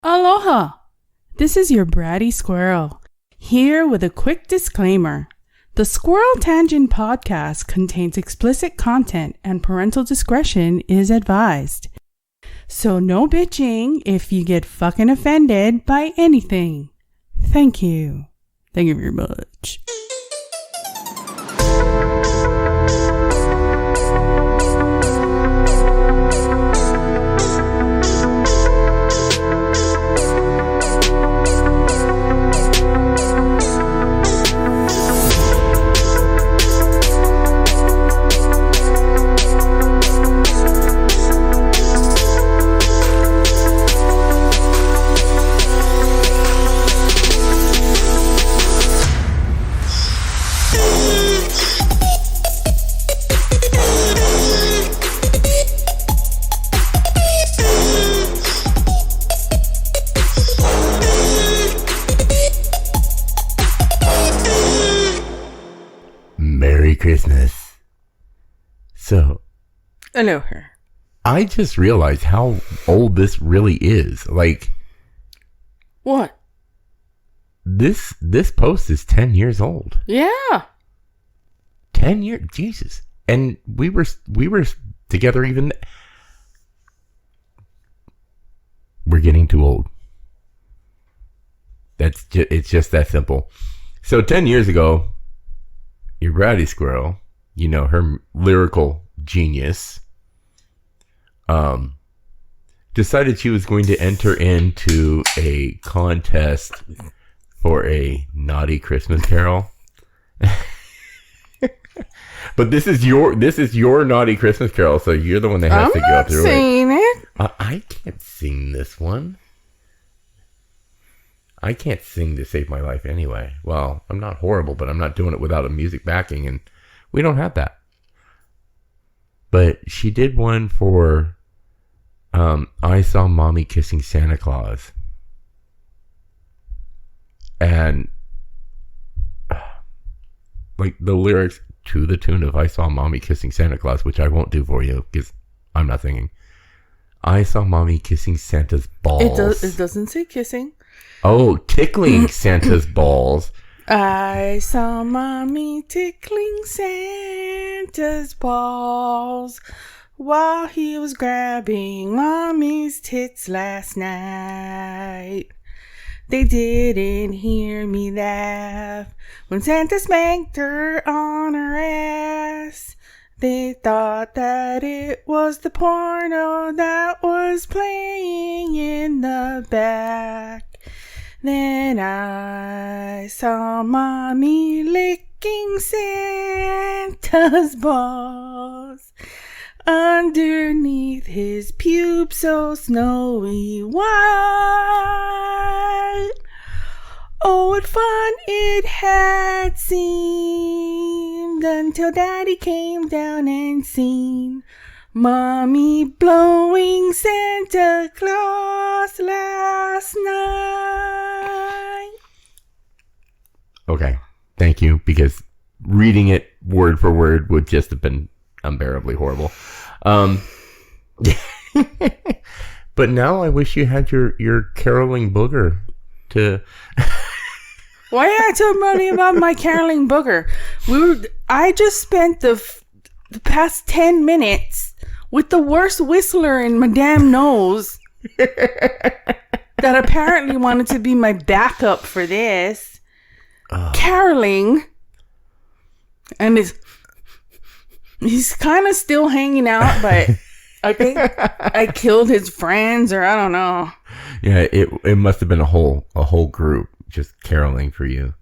Aloha! This is your Bratty Squirrel, here with a quick disclaimer. The Squirrel Tangent podcast contains explicit content and parental discretion is advised. So no bitching if you get fucking offended by anything. Thank you. Thank you very much. Merry Christmas. So, Aloha. I just realized how old this really is. Like, What? this post is 10 years old. Yeah. 10 years, Jesus. And we were together even. We're getting too old. It's just that simple. So 10 years ago, your Bratty Squirrel, you know, her lyrical genius, decided she was going to enter into a contest for a naughty Christmas carol. But this is your naughty Christmas carol, so you're the one that has to go through it. I'm not saying it. I can't sing this one. I can't sing to save my life anyway. Well, I'm not horrible, but I'm not doing it without a music backing, and we don't have that. But she did one for I Saw Mommy Kissing Santa Claus. And like the lyrics to the tune of I Saw Mommy Kissing Santa Claus, which I won't do for you because I'm not singing. I saw Mommy kissing Santa's balls. It doesn't say kissing. Oh, tickling Santa's balls. I saw Mommy tickling Santa's balls while he was grabbing Mommy's tits last night. They didn't hear me laugh when Santa spanked her on her ass. They thought that it was the porno that was playing in the back. Then I saw Mommy licking Santa's balls underneath his pubes so snowy white. Oh, what fun it had seemed until Daddy came down and seen Mommy blowing Santa Claus last night. Okay, thank you, because reading it word for word would just have been unbearably horrible. But now I wish you had your caroling booger to... Why are you telling me about my caroling booger? I just spent the past 10 minutes with the worst whistler in my damn nose that apparently wanted to be my backup for this. Caroling. And he's kind of still hanging out, but I think I killed his friends, or I don't know. Yeah, it must have been a whole group just caroling for you.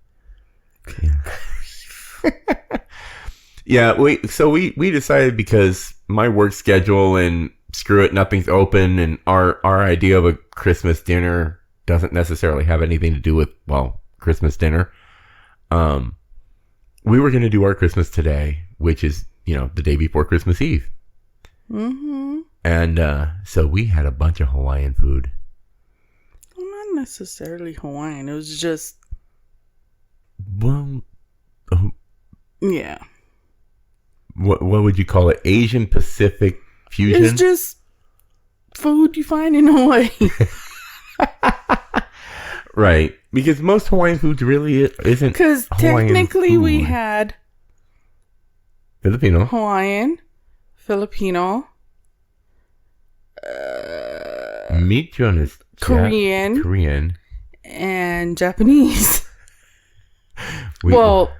Yeah, we decided, because my work schedule and screw it, nothing's open, and our idea of a Christmas dinner doesn't necessarily have anything to do with, well, Christmas dinner. We were going to do our Christmas today, which is, you know, the day before Christmas Eve. Mm-hmm. And so we had a bunch of Hawaiian food. Well, not necessarily Hawaiian. It was just... Well... yeah. What would you call it? Asian Pacific fusion? It's just food you find in Hawaii. Right. Because most Hawaiian food really isn't Because Hawaiian technically we food. had Filipino. Hawaiian, Filipino, Michon is Korean, and Japanese. Well,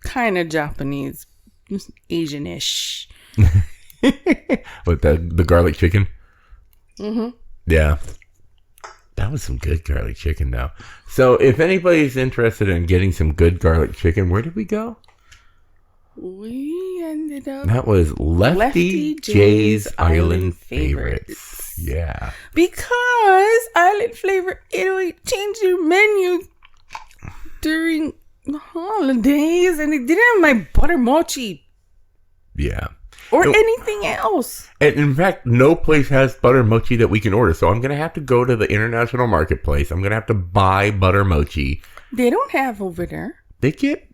kind of Japanese, Asian-ish. What, the garlic chicken? Mm-hmm. Yeah. That was some good garlic chicken now. So if anybody's interested in getting some good garlic chicken, where did we go? We ended up... That was Lefty J's Island Favorites. Yeah. Because Island Flavor Italy changed their menu during the holidays, and they didn't have my butter mochi Yeah. or anything else. And in fact, no place has butter mochi that we can order. So I'm going to have to go to the international marketplace. I'm going to have to buy butter mochi. They don't have over there. They get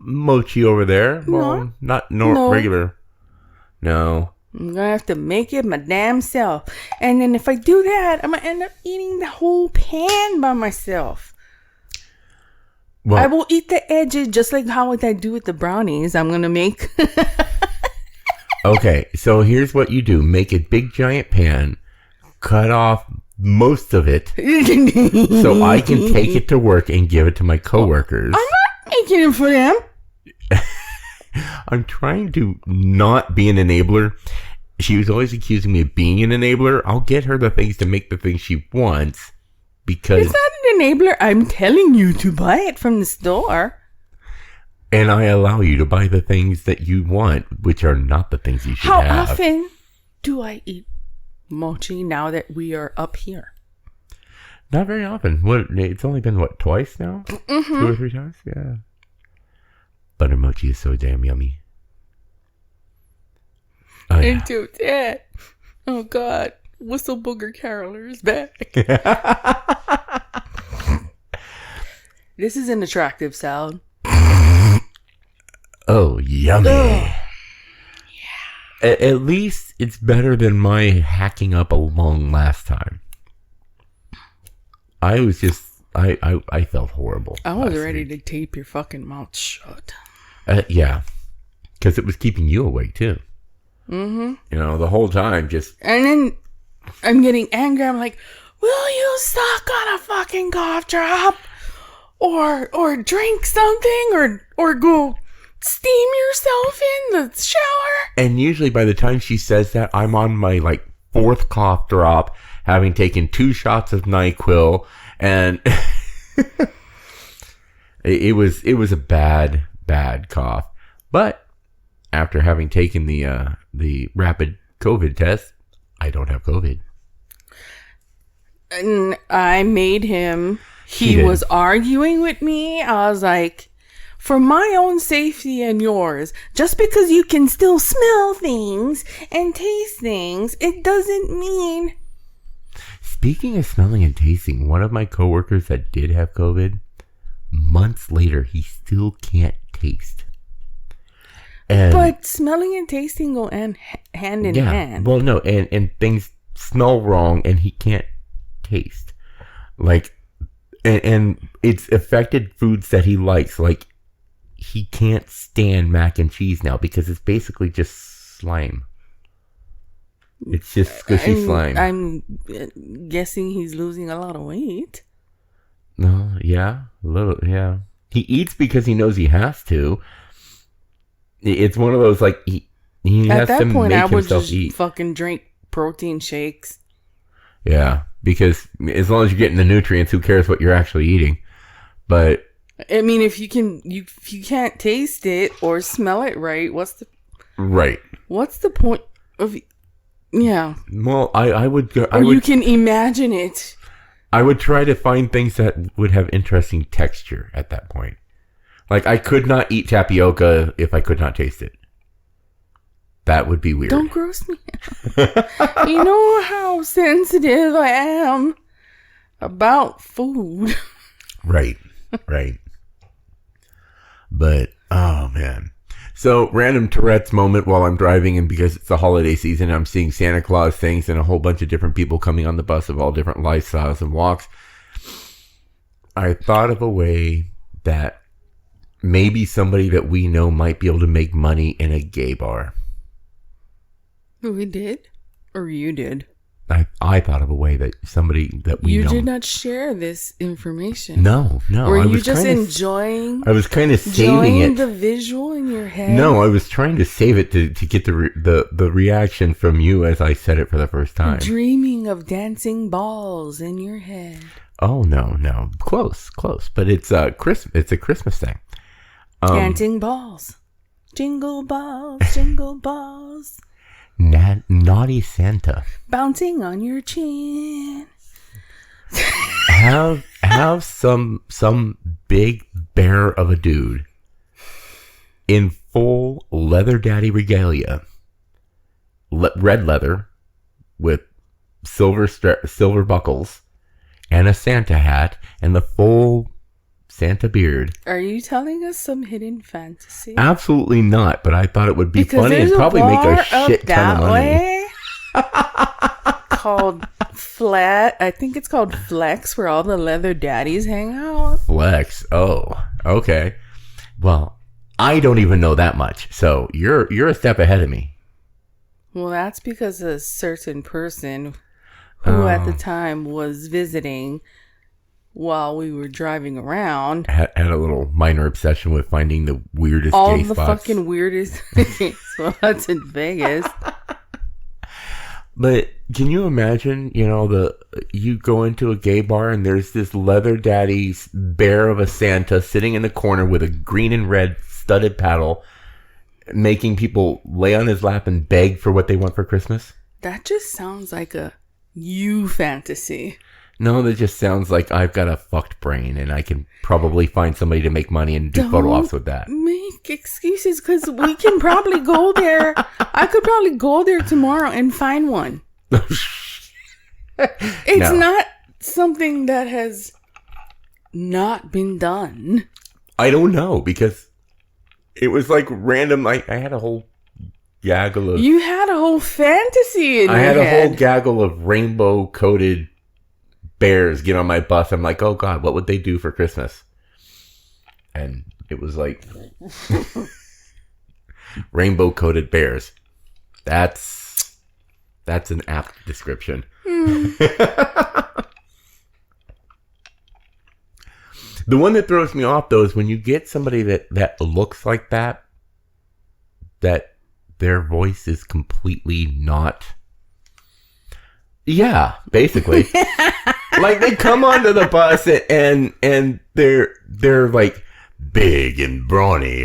mochi over there. Well, not regular. No. I'm gonna have to make it my damn self. And then if I do that, I'm gonna end up eating the whole pan by myself. Well, I will eat the edges just like how I do with the brownies I'm gonna make. okay, so here's what you do. Make a big giant pan. Cut off most of it so I can take it to work and give it to my coworkers. I'm not making it for them. I'm trying to not be an enabler. She was always accusing me of being an enabler. I'll get her the things to make the things she wants because... It's not an enabler. I'm telling you to buy it from the store. And I allow you to buy the things that you want, which are not the things you should have. How often do I eat mochi now that we are up here? Not very often. It's only been, twice now? Mm-hmm. 2 or 3 times? Yeah. Butter mochi is so damn yummy. Oh, yeah. Into that. Oh, God. Whistle Booger Caroler is back. This is an attractive sound. Oh, yummy. Ugh. Yeah. At least it's better than my hacking up a lung last time. I was just... I felt horrible. I was ready to tape your fucking mouth shut. Yeah. Because it was keeping you awake, too. Mm-hmm. You know, the whole time, just... And then I'm getting angry. I'm like, will you suck on a fucking cough drop? Or drink something? Or go steam yourself in the shower? And usually by the time she says that, I'm on my, 4th cough drop, having taken 2 shots of NyQuil, and... it was a bad cough. But after having taken the rapid COVID test, I don't have COVID. And I made him. He was arguing with me. I was like, for my own safety and yours, just because you can still smell things and taste things, it doesn't mean... Speaking of smelling and tasting, one of my coworkers that did have COVID, months later, he still can't taste. But smelling and tasting go hand in hand. Well, no, and things smell wrong, and he can't taste. And it's affected foods that he likes. He can't stand mac and cheese now because it's basically just slime. It's just squishy slime. I'm guessing he's losing a lot of weight. No, yeah, a little, yeah. He eats because he knows he has to. It's one of those he has to make himself eat. At that point, I would just fucking drink protein shakes. Yeah, because as long as you're getting the nutrients, who cares what you're actually eating? But I mean, if you can't taste it or smell it right, what's the point of? Yeah. Well, I would. You can imagine it. I would try to find things that would have interesting texture at that point. I could not eat tapioca if I could not taste it. That would be weird. Don't gross me out. You know how sensitive I am about food. Right. But, oh man. So, random Tourette's moment while I'm driving, and because it's the holiday season, I'm seeing Santa Claus things and a whole bunch of different people coming on the bus of all different lifestyles and walks. I thought of a way that maybe somebody that we know might be able to make money in a gay bar. We did? Or you did? I thought of a way that somebody that we know. You did not share this information. No. Were you just enjoying? I was kind of saving it. The visual in your head. No, I was trying to save it to get the reaction from you as I said it for the first time. Dreaming of dancing balls in your head. Oh no, close, but it's a Christmas thing. Dancing balls, jingle balls. Naughty Santa. Bouncing on your chin. have some big bear of a dude in full leather daddy regalia, red leather with silver buckles, and a Santa hat and the full Santa beard. Are you telling us some hidden fantasy? Absolutely not, but I thought it would be funny and probably make a shit ton of money. Called I think it's called Flex, where all the leather daddies hang out. Flex. Oh, okay. Well, I don't even know that much, so you're a step ahead of me. Well, that's because a certain person who at the time was visiting while we were driving around had a little minor obsession with finding the weirdest all gay the spots. fucking weirdest spots in Vegas. But can you imagine, you go into a gay bar and there's this leather daddy bear of a Santa sitting in the corner with a green and red studded paddle, making people lay on his lap and beg for what they want for Christmas? That just sounds like a you fantasy. No, that just sounds like I've got a fucked brain and I can probably find somebody to make money and do photo ops with that. Make excuses, because we can probably go there. I could probably go there tomorrow and find one. It's not something that has not been done. I don't know, because it was like random. I had a whole gaggle of... You had a whole fantasy in your head. I had a whole gaggle of rainbow-coated bears get on my bus. I'm like, oh God, what would they do for Christmas? And it was like rainbow-coated bears. That's an apt description. The one that throws me off, though, is when you get somebody that looks like that their voice is completely not... Yeah, basically. Like, they come onto the bus and they're like big and brawny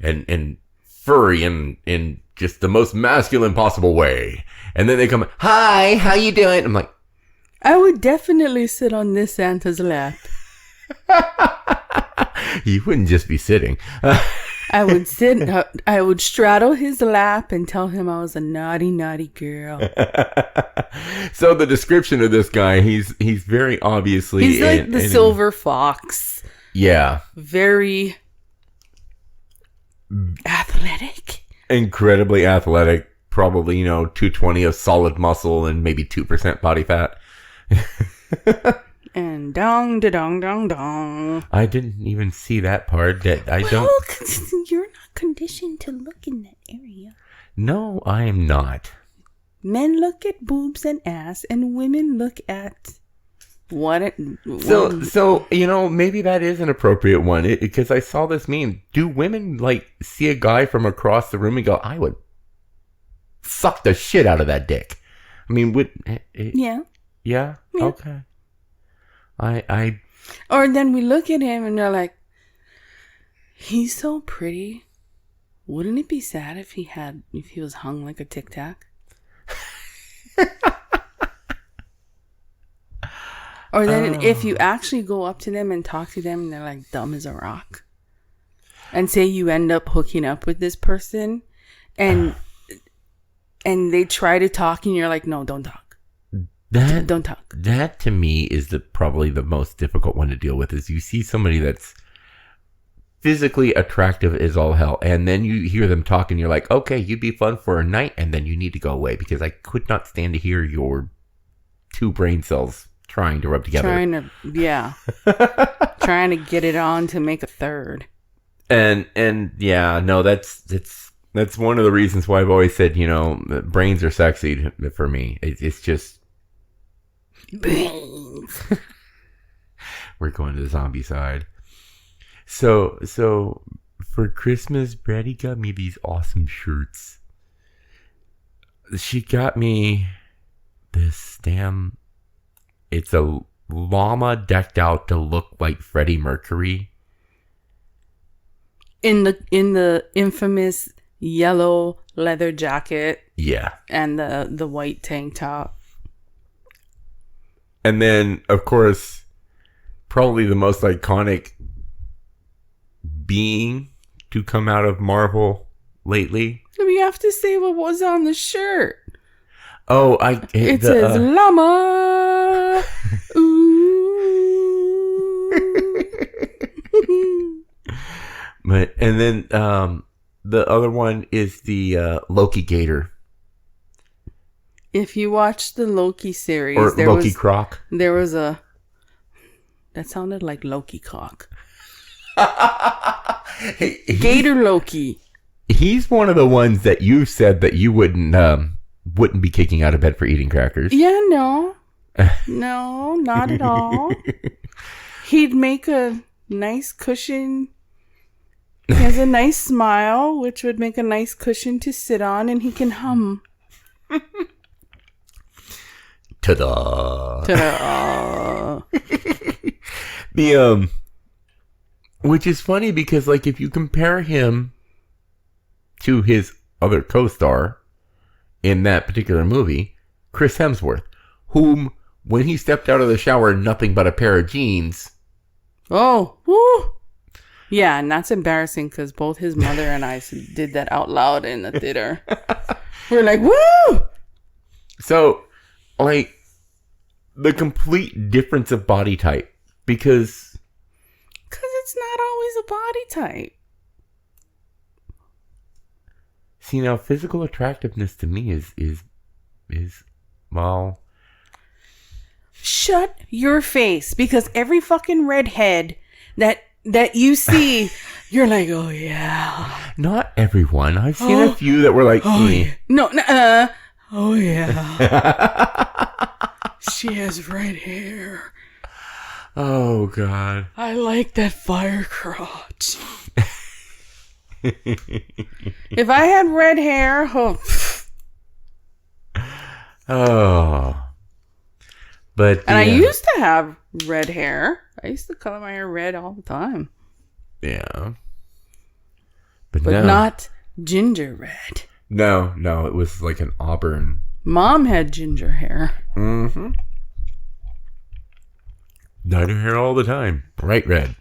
and furry in just the most masculine possible way. And then they come, hi, how you doing? I'm like, I would definitely sit on this Santa's lap. You wouldn't just be sitting. I would straddle his lap and tell him I was a naughty, naughty girl. So the description of this guy, he's very obviously... He's like the silver fox. Yeah. Very athletic. Incredibly athletic. Probably, 220 of solid muscle and maybe 2% body fat. And dong, da dong, dong, dong. I didn't even see that part. You're not conditioned to look in that area. No, I am not. Men look at boobs and ass, and women look at what? So maybe that is an appropriate one, because I saw this meme. Do women see a guy from across the room and go, "I would suck the shit out of that dick"? I mean, yeah. Yeah. Okay. Or then we look at him and they're like, he's so pretty. Wouldn't it be sad if he was hung like a Tic Tac? Or then if you actually go up to them and talk to them and they're like dumb as a rock, and say you end up hooking up with this person and they try to talk and you're like, no, don't talk. Don't talk. That to me is probably the most difficult one to deal with. Is you see somebody that's physically attractive as all hell, and then you hear them talk, and you're like, okay, you'd be fun for a night, and then you need to go away because I could not stand to hear your two brain cells trying to rub together. Trying to get it on to make a third. And yeah, no, that's one of the reasons why I've always said, brains are sexy for me. It's just brains. We're going to the zombie side. So for Christmas, Bratty got me these awesome shirts. She got me this damn. It's a llama decked out to look like Freddie Mercury. In the infamous yellow leather jacket. Yeah. And the white tank top. And then, of course, probably the most iconic being to come out of Marvel lately. We have to say what was on the shirt. Oh, it says llama. Ooh. And then the other one is the Loki Gator. If you watch the Loki series, or Loki Croc, there was a that sounded like Loki cock. Gator Loki. He's one of the ones that you said that you wouldn't be kicking out of bed for eating crackers. Yeah, no, not at all. He'd make a nice cushion. He has a nice smile, which would make a nice cushion to sit on, and he can hum. Ta-da! Ta-da! Which is funny because, if you compare him to his other co-star in that particular movie, Chris Hemsworth, whom, when he stepped out of the shower, nothing but a pair of jeans. Oh, woo! Yeah, and that's embarrassing because both his mother and I did that out loud in the theater. We're like, woo! So, the complete difference of body type. Because it's not always a body type. See, now, physical attractiveness to me is well... Shut your face. Because every fucking redhead that you see, you're like, oh, yeah. Not everyone. I've seen a few that were like, yeah. No, oh, yeah. She has red hair. Oh, God. I like that fire crotch. If I had red hair, But I used to have red hair. I used to color my hair red all the time. Yeah. But no. Not ginger red. No, it was like an auburn. Mom had ginger hair. Mm-hmm. Dyed her hair all the time. Bright red.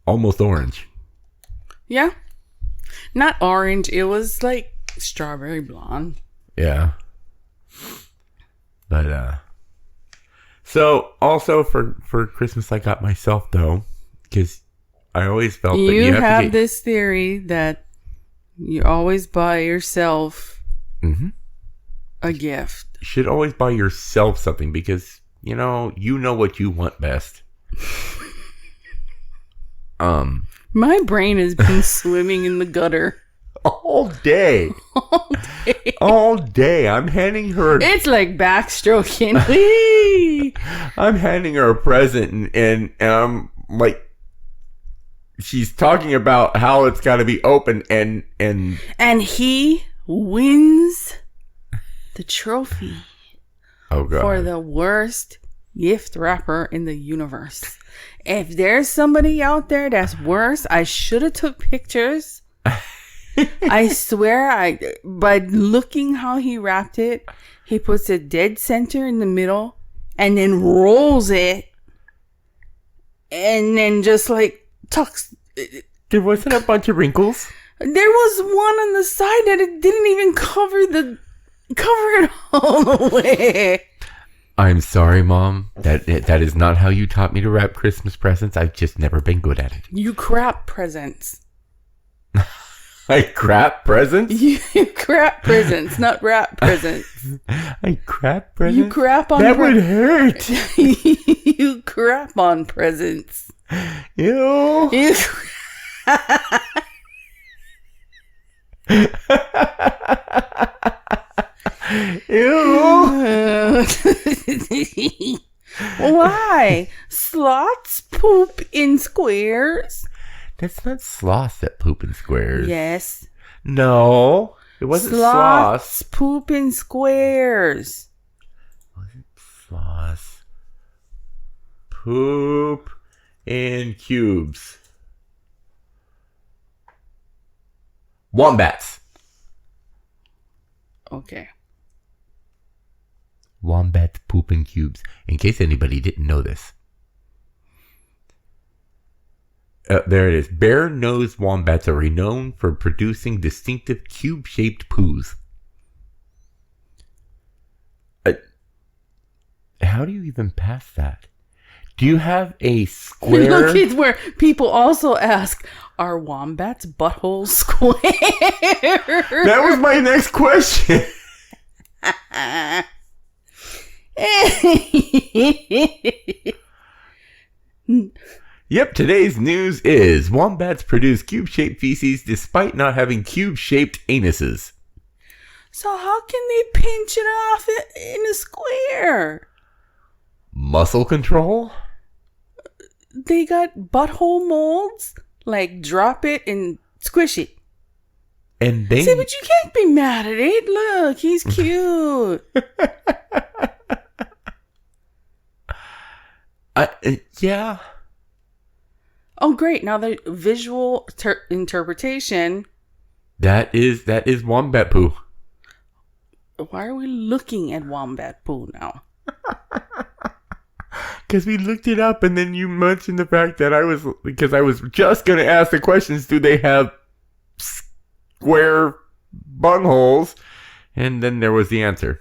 Almost orange. Yeah. Not orange. It was like strawberry blonde. Yeah. But, so also for Christmas, I got myself, though, because I always felt that you have this theory that you always buy yourself a gift. You should always buy yourself something because, you know what you want best. My brain has been swimming in the gutter. All day. All day. I'm handing her... It's like backstroking. I'm handing her a present and I'm like... She's talking about how it's got to be open and he wins the trophy. Oh, God. For the worst gift wrapper in the universe. If there's somebody out there that's worse, I should have took pictures. I swear, by looking how he wrapped it, he puts it dead center in the middle and then rolls it and then just like tucks. There wasn't a bunch of wrinkles. There was one on the side that it didn't even cover it all the way. I'm sorry, Mom. That is not how you taught me to wrap Christmas presents. I've just never been good at it. You crap presents. I crap presents? You crap presents, not rat presents. I crap presents? You crap on that would hurt. You crap on presents. Ew. You Ew. Why? Sloths poop in squares? That's not sloths that poop in squares. Yes. No. It wasn't sloths. Poop in squares. Wasn't sloths. Poop in cubes. Wombats. Okay. Wombats poop in cubes. In case anybody didn't know this. There it is. Bare-nosed wombats are renowned for producing distinctive cube-shaped poos. How do you even pass that? Do you have a square? Look, it's where people also ask, are wombats' buttholes square? That was my next question. Yep, today's news is wombats produce cube-shaped feces despite not having cube-shaped anuses. So how can they pinch it off in a square? Muscle control? They got butthole molds? Like, drop it and squish it. And they... See, but you can't be mad at it. Look, he's cute. Yeah. Oh, great. Now the visual interpretation. That is wombat poo. Why are we looking at wombat poo now? Because we looked it up and then you mentioned the fact that I was just going to ask the questions, do they have square bungholes? And then there was the answer.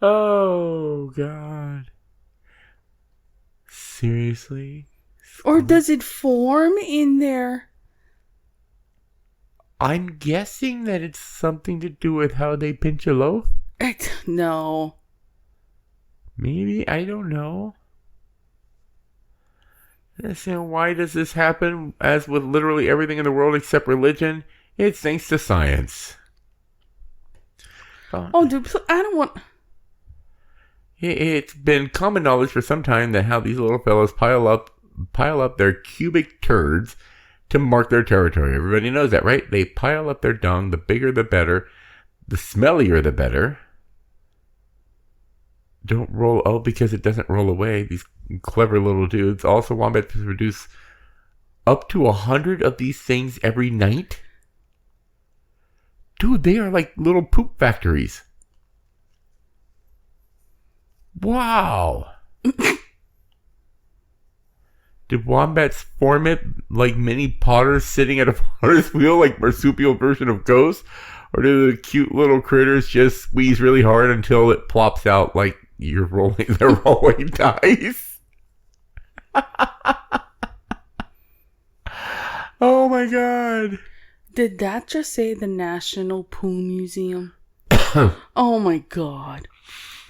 Oh, God. Seriously? Or does it form in there? I'm guessing that it's something to do with how they pinch a loaf. No. Maybe, I don't know. Listen, why does this happen? As with literally everything in the world except religion, it's thanks to science. Oh, dude, I don't want... It's been common knowledge for some time that how these little fellows pile up their cubic turds to mark their territory. Everybody knows that, right? They pile up their dung. The bigger, the better. The smellier, the better. Don't roll... Oh, because it doesn't roll away. These clever little dudes. Also, wombats produce up to 100 of these things every night. Dude, they are like little poop factories. Wow. Did wombats form it like mini potters sitting at a potter's wheel, like marsupial version of ghosts? Or do the cute little critters just squeeze really hard until it plops out like they're rolling dice? Oh my God. Did that just say the National Poo Museum? Oh my God.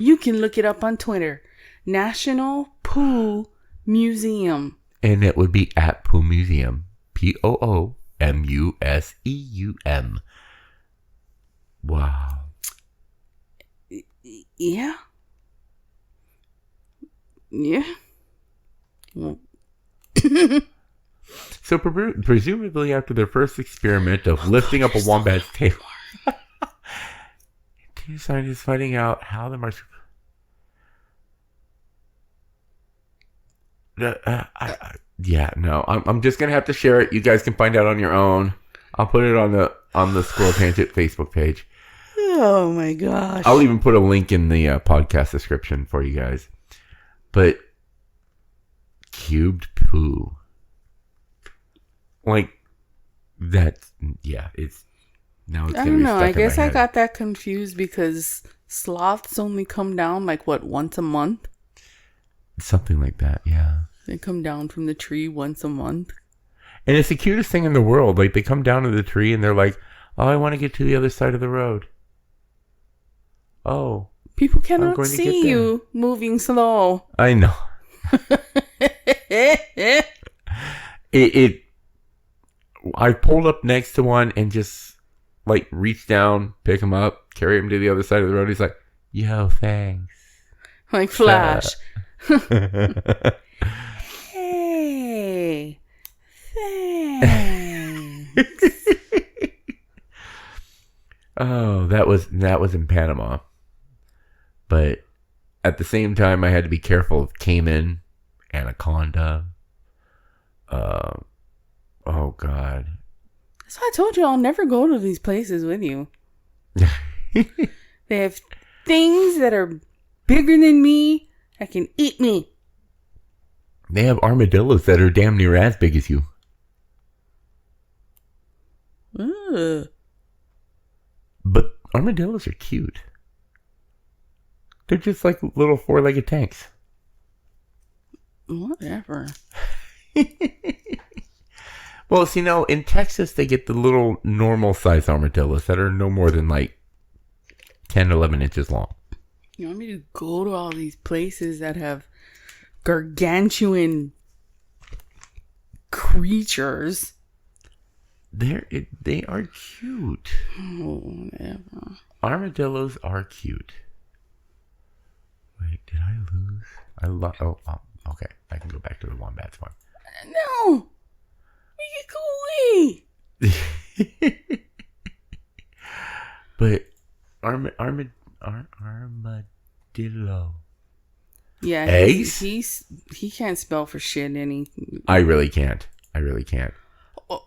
You can look it up on Twitter. National Poo Museum. And it would be at Poo Museum. POOMUSEUM. Wow. Yeah. Yeah. Well. So presumably after their first experiment of lifting up a wombat's tail, two scientists finding out how the marsupial... I'm just gonna have to share it. You guys can find out on your own. I'll put it on the Squirrel Tangent Facebook page. Oh my gosh! I'll even put a link in the podcast description for you guys. But cubed poo, like that's it's now. It's I don't know. I guess I got that confused because sloths only come down like what, once a month. Something like that, yeah. They come down from the tree once a month. And it's the cutest thing in the world. Like, they come down to the tree and they're like, oh, I want to get to the other side of the road. Oh. People cannot see you moving slow. I know. I pulled up next to one and just, like, reached down, pick him up, carry him to the other side of the road. He's like, yo, thanks. Like Flash. Hey, thanks. Oh, that was in Panama. But at the same time, I had to be careful of caiman, anaconda. Oh God. So I told you I'll never go to these places with you. They have things that are bigger than me that can eat me. They have armadillos that are damn near as big as you. Ugh. But armadillos are cute. They're just like little four-legged tanks. Whatever. Well, see, now in Texas, they get the little normal-sized armadillos that are no more than like 10, 11 inches long. You want me to go to all these places that have gargantuan creatures? They are cute. Oh, whatever. Armadillos are cute. Wait, did I lose? Okay. I can go back to the wombats one. No! We can go away! But armadillo. Yeah, eggs? He can't spell for shit anything. I really can't.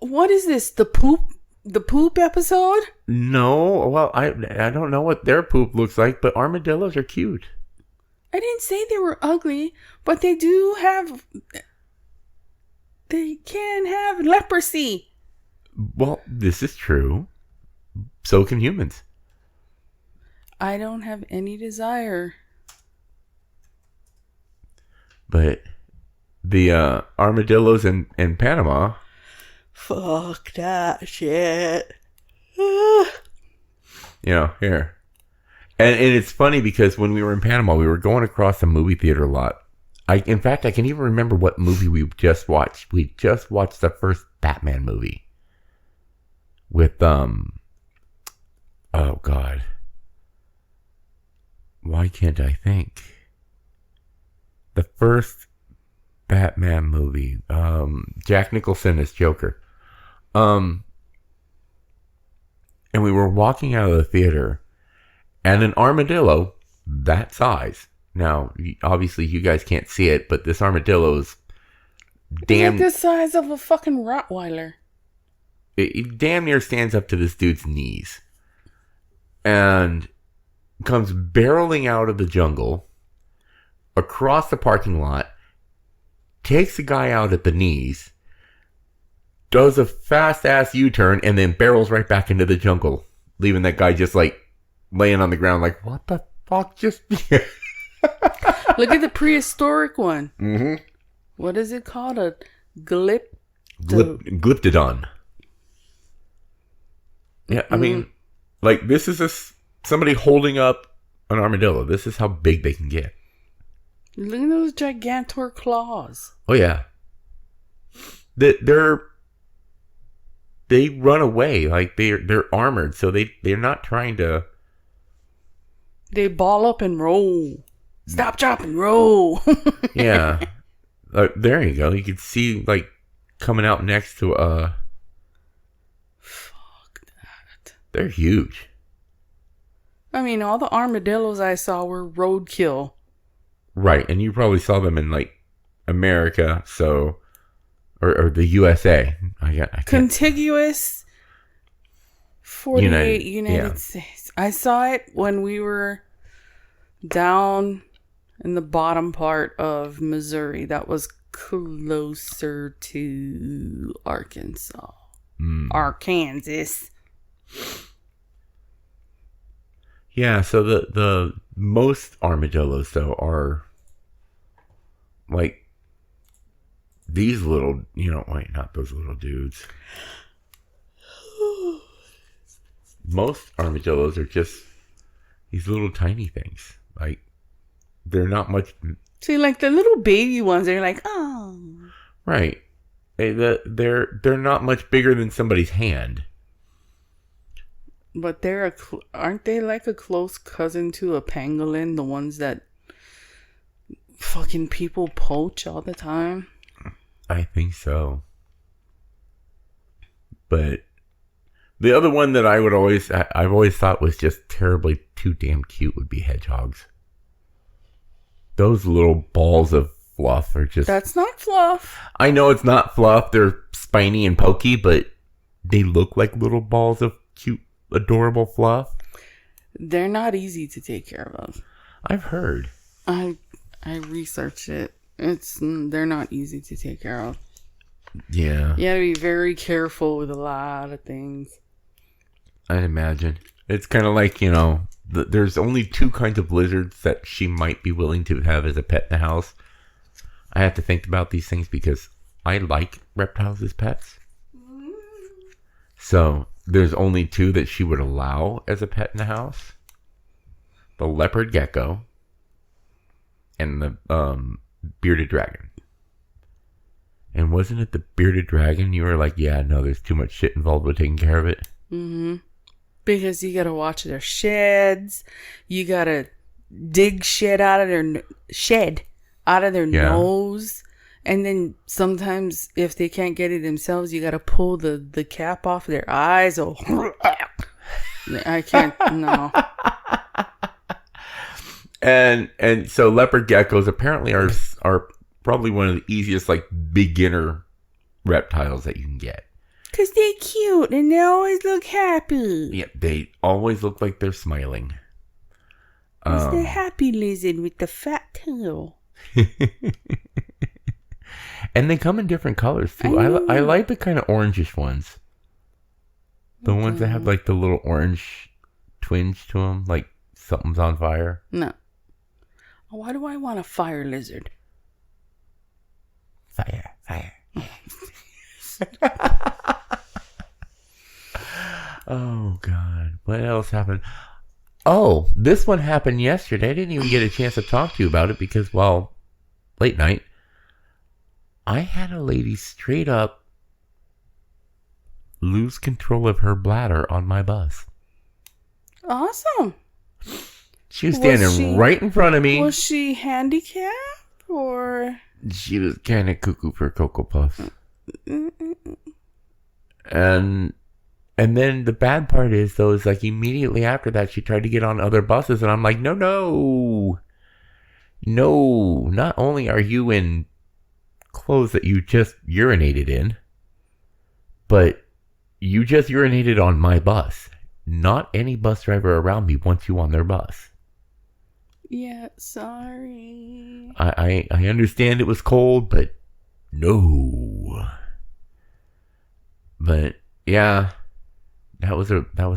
What is this? The poop episode? No, well, I don't know what their poop looks like, but armadillos are cute. I didn't say they were ugly, but they can have leprosy. Well, this is true. So can humans. I don't have any desire. But the armadillos in Panama. Fuck that shit. Here. And it's funny because when we were in Panama, we were going across the movie theater a lot. In fact, I can even remember what movie we just watched. We just watched the first Batman movie. With, oh God. Why can't I think? The first Batman movie. Jack Nicholson as Joker. And we were walking out of the theater, and an armadillo that size. Now, obviously, you guys can't see it, but this armadillo's damn... It's like the size of a fucking Rottweiler. It damn near stands up to this dude's knees. And comes barreling out of the jungle, across the parking lot, takes the guy out at the knees, does a fast-ass U-turn, and then barrels right back into the jungle, leaving that guy just, like, laying on the ground like, what the fuck just... Look at the prehistoric one. Mm-hmm. What is it called? A Glyptodon. Yeah, I mean, like, this is somebody holding up an armadillo. This is how big they can get. Look at those gigantor claws. Oh, yeah. They run away. Like, they're armored, so they're not trying to... They ball up and roll. Stop, chop, and roll. Yeah. There you go. You can see, like, coming out next to Fuck that. They're huge. I mean, all the armadillos I saw were roadkill. Right. And you probably saw them in, like, America, so... Or the USA. Contiguous 48 United States. I saw it when we were down in the bottom part of Missouri. That was closer to Arkansas. Arkansas. Yeah, so the most armadillos, though, are like these little, wait, not those little dudes. Most armadillos are just these little tiny things. Like, they're not much. See, like the little baby ones, they're like, oh. Right. They're not much bigger than somebody's hand. But aren't they like a close cousin to a pangolin? The ones that fucking people poach all the time? I think so. But the other one that I've always thought was just terribly too damn cute would be hedgehogs. Those little balls of fluff are just... That's not fluff. I know it's not fluff. They're spiny and pokey, but they look like little balls of cute, adorable fluff. They're not easy to take care of. I've heard. I researched it. They're not easy to take care of. Yeah. You gotta be very careful with a lot of things. I'd imagine. It's kind of like, there's only 2 kinds of lizards that she might be willing to have as a pet in the house. I have to think about these things because I like reptiles as pets. So there's only 2 that she would allow as a pet in the house. The leopard gecko and the bearded dragon. And wasn't it the bearded dragon? You were like, yeah, no, there's too much shit involved with taking care of it. Mm-hmm. Because you gotta watch their sheds. You gotta dig shit out of their nose. And then sometimes if they can't get it themselves, you gotta pull the cap off their eyes. Or I can't. No. And so leopard geckos apparently are probably one of the easiest like beginner reptiles that you can get. Because they're cute and they always look happy. Yeah, they always look like they're smiling. It's the happy lizard with the fat tail. And they come in different colors too. I like the kind of orangish ones. The ones that have like the little orange twinge to them, like something's on fire. No. Why do I want a fire lizard? Fire. Oh, God. What else happened? Oh, this one happened yesterday. I didn't even get a chance to talk to you about it because, well, late night. I had a lady straight up lose control of her bladder on my bus. Awesome. She was standing right in front of me. Was she handicapped or? She was kind of cuckoo for Cocoa Puffs. And then the bad part is, though, is like immediately after that, she tried to get on other buses. And I'm like, no. Not only are you in clothes that you just urinated in, but you just urinated on my bus. Not any bus driver around me wants you on their bus. Yeah, sorry. I understand it was cold, but no. But yeah, that was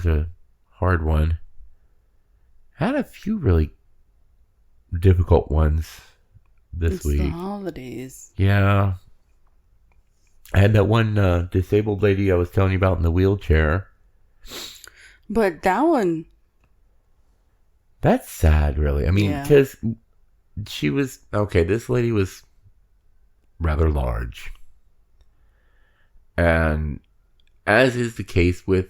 a hard one. I had a few really difficult ones this week. It's the holidays. Yeah. I had that one disabled lady I was telling you about in the wheelchair. But that one... That's sad, really. I mean, because she was... Okay, this lady was rather large. And as is the case with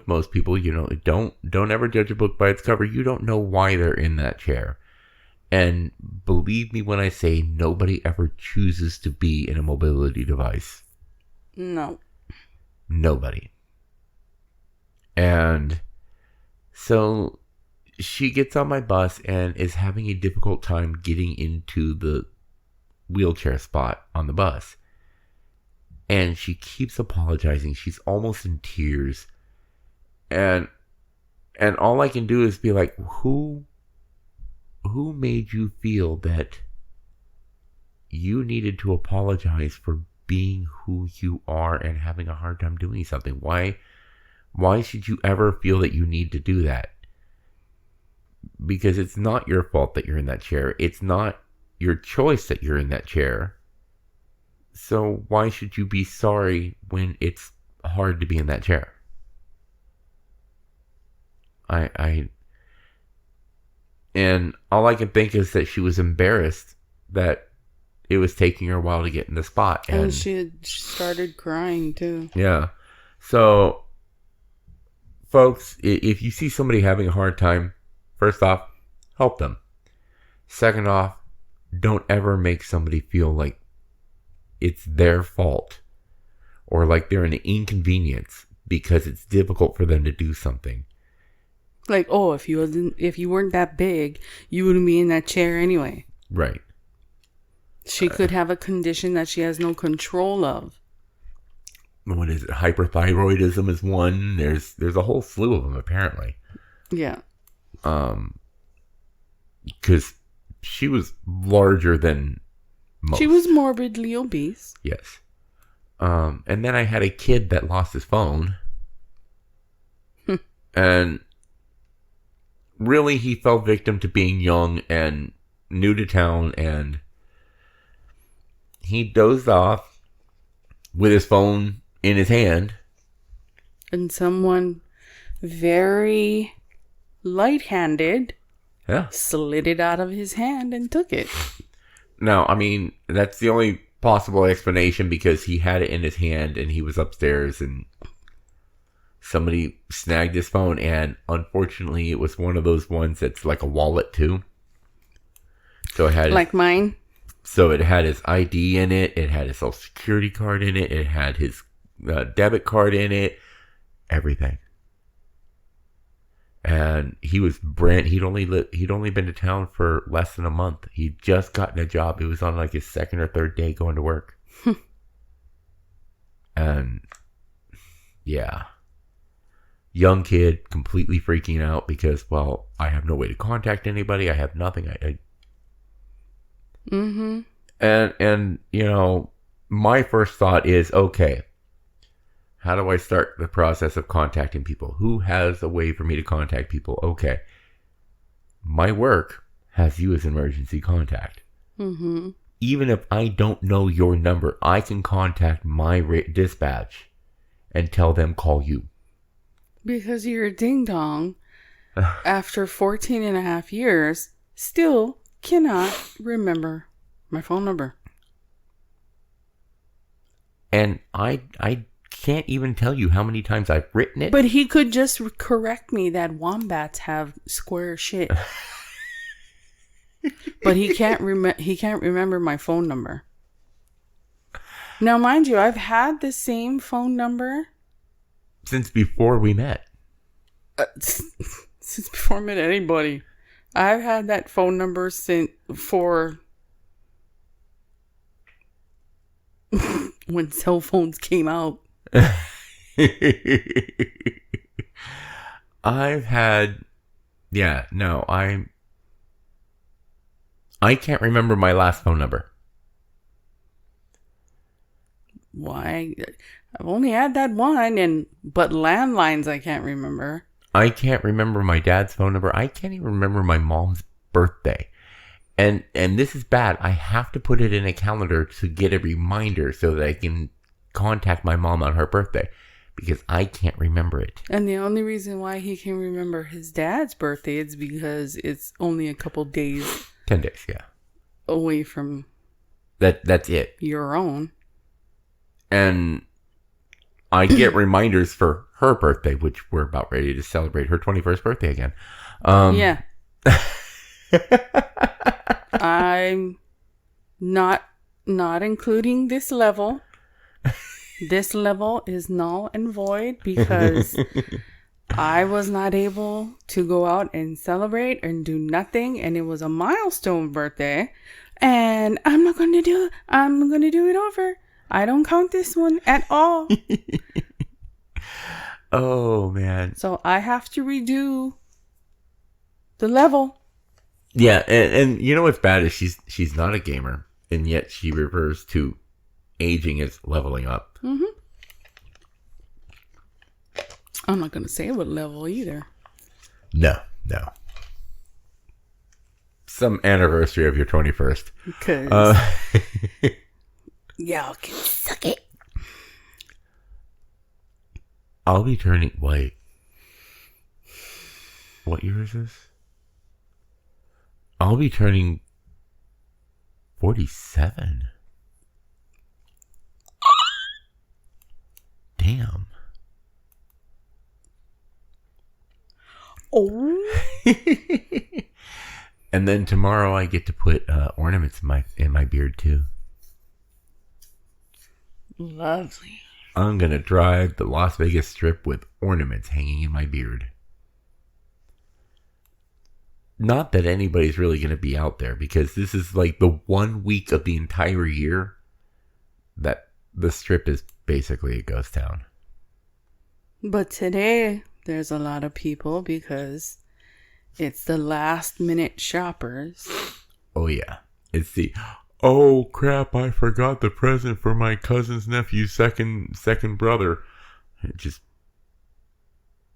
most people, don't ever judge a book by its cover. You don't know why they're in that chair. And believe me when I say nobody ever chooses to be in a mobility device. No. Nobody. And so she gets on my bus and is having a difficult time getting into the wheelchair spot on the bus. And she keeps apologizing. She's almost in tears. And all I can do is be like, who made you feel that you needed to apologize for being who you are and having a hard time doing something? Why should you ever feel that you need to do that? Because it's not your fault that you're in that chair. It's not your choice that you're in that chair. So why should you be sorry when it's hard to be in that chair? And all I can think is that she was embarrassed that it was taking her a while to get in the spot. And she started crying too. Yeah. So, folks, if you see somebody having a hard time, first off, help them. Second off, don't ever make somebody feel like it's their fault or like they're an inconvenience because it's difficult for them to do something. Like, oh, if you weren't that big, you wouldn't be in that chair anyway. Right. She could have a condition that she has no control of. What is it? Hyperthyroidism is one. There's a whole slew of them apparently. Yeah. Because she was larger than most. She was morbidly obese. Yes. And then I had a kid that lost his phone. And really, he fell victim to being young and new to town, and he dozed off with his phone in his hand. And someone very light-handed slid it out of his hand and took it. Now, I mean, that's the only possible explanation because he had it in his hand and he was upstairs and somebody snagged his phone, and unfortunately it was one of those ones that's like a wallet too. So it had like mine. So it had his ID in it, it had his social security card in it, it had his debit card in it, everything. And he was he'd only been to town for less than a month. He'd just gotten a job. It was on like his second or third day going to work. And yeah. Young kid, completely freaking out because, well, I have no way to contact anybody. I have nothing. Mm-hmm. And you know, my first thought is, okay, how do I start the process of contacting people? Who has a way for me to contact people? Okay, my work has you as an emergency contact. Mm-hmm. Even if I don't know your number, I can contact my dispatch and tell them call you. Because you're a ding-dong, after 14 and a half years, still cannot remember my phone number. And I can't even tell you how many times I've written it. But he could just correct me that wombats have square shit. But he can't remember my phone number. Now, mind you, I've had the same phone number since before we met. Since before I met anybody. I've had that phone number for when cell phones came out. I've had, I can't remember my last phone number. Why? I've only had that one, but landlines I can't remember. I can't remember my dad's phone number. I can't even remember my mom's birthday. And this is bad. I have to put it in a calendar to get a reminder so that I can contact my mom on her birthday because I can't remember it. And the only reason why he can remember his dad's birthday is because it's only a couple days. 10 days, yeah. Away from that's it. Your own. And I get reminders for her birthday, which we're about ready to celebrate her 21st birthday again. Yeah. I'm not including this level. This level is null and void because I was not able to go out and celebrate and do nothing, and it was a milestone birthday, and I'm going to do it over. I don't count this one at all. Oh, man. So I have to redo the level. Yeah, and you know what's bad is she's not a gamer, and yet she refers to aging as leveling up. Mm-hmm. I'm not going to say what level either. No. Some anniversary of your 21st. Because Y'all can suck it. I'll be turning... Wait. What year is this? I'll be turning 47. Damn. Oh. And then tomorrow I get to put ornaments in my beard too. Lovely. I'm going to drive the Las Vegas Strip with ornaments hanging in my beard. Not that anybody's really going to be out there, because this is like the 1 week of the entire year that the Strip is basically a ghost town. But today, there's a lot of people because it's the last minute shoppers. Oh, yeah. It's the... Oh, crap, I forgot the present for my cousin's nephew's second brother. It just...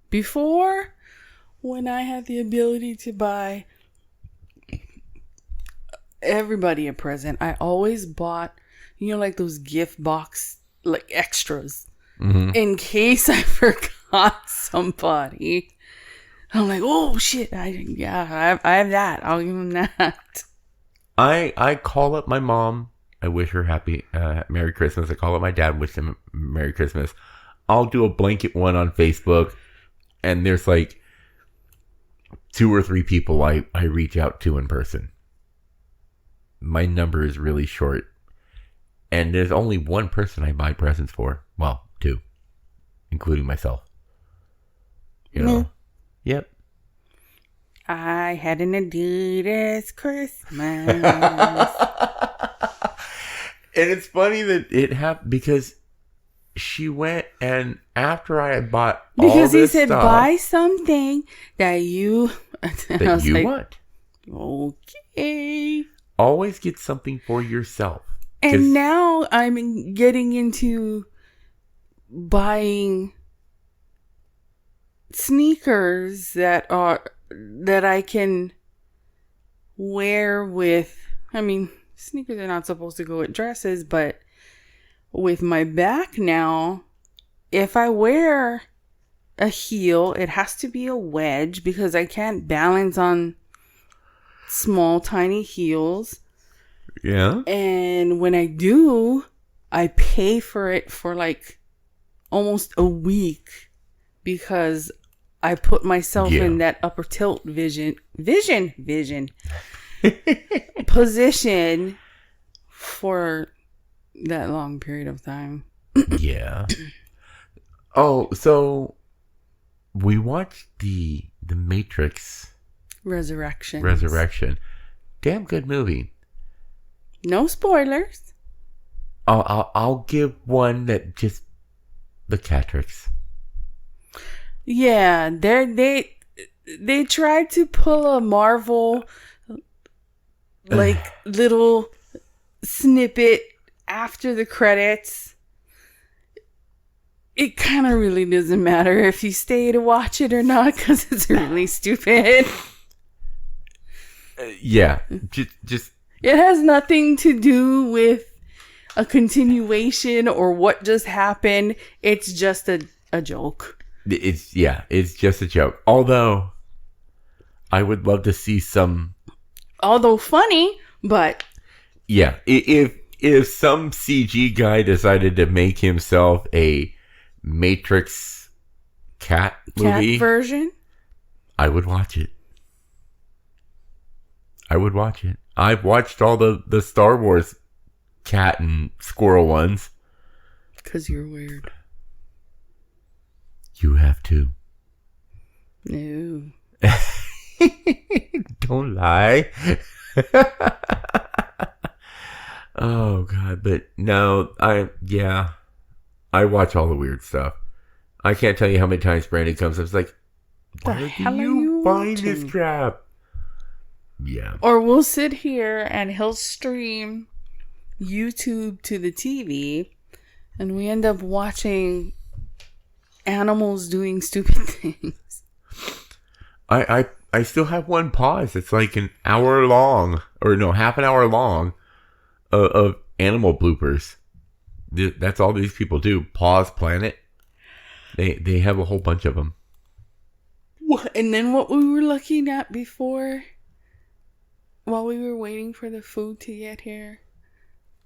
Before, when I had the ability to buy everybody a present, I always bought, like those gift box, like extras. Mm-hmm. In case I forgot somebody. I'm like, oh, shit, I have that. I'll give them that. I call up my mom. I wish her happy Merry Christmas. I call up my dad, wish him Merry Christmas. I'll do a blanket one on Facebook, and there's like 2 or 3 people I reach out to in person. My number is really short, and there's only one person I buy presents for. Well, 2, including myself. You know. Yep. I had an Adidas Christmas. And it's funny that it happened because she went, and after I had bought all this stuff... Because he said, buy something that you... that you like, want. Okay. Always get something for yourself. And now I'm getting into buying sneakers that I can wear with, sneakers are not supposed to go with dresses, but with my back now, if I wear a heel, it has to be a wedge because I can't balance on small, tiny heels. Yeah. And when I do, I pay for it for like almost a week because I put myself in that upper tilt vision position for that long period of time. Yeah. Oh, so we watched the Matrix Resurrection. Damn good movie. No spoilers. I'll give one that just the Catrix. Yeah, they tried to pull a Marvel like little snippet after the credits. It kind of really doesn't matter if you stay to watch it or not because it's really stupid. Yeah, just it has nothing to do with a continuation or what just happened. It's just a joke. It's just a joke. Although, I would love to see some... Although funny, but... Yeah, if some CG guy decided to make himself a Matrix cat movie... Cat version? I would watch it. I've watched all the Star Wars cat and squirrel ones. Because you're weird. You have to. No. Don't lie. Oh, God. But no, I watch all the weird stuff. I can't tell you how many times Brandon comes up. It's like, where do you find this crap? Yeah. Or we'll sit here and he'll stream YouTube to the TV and we end up watching animals doing stupid things. I still have one pause. It's like an hour long, or no, half an hour long of animal bloopers. That's all these people do. Pause Planet. They have a whole bunch of them. And then what we were looking at before, while we were waiting for the food to get here,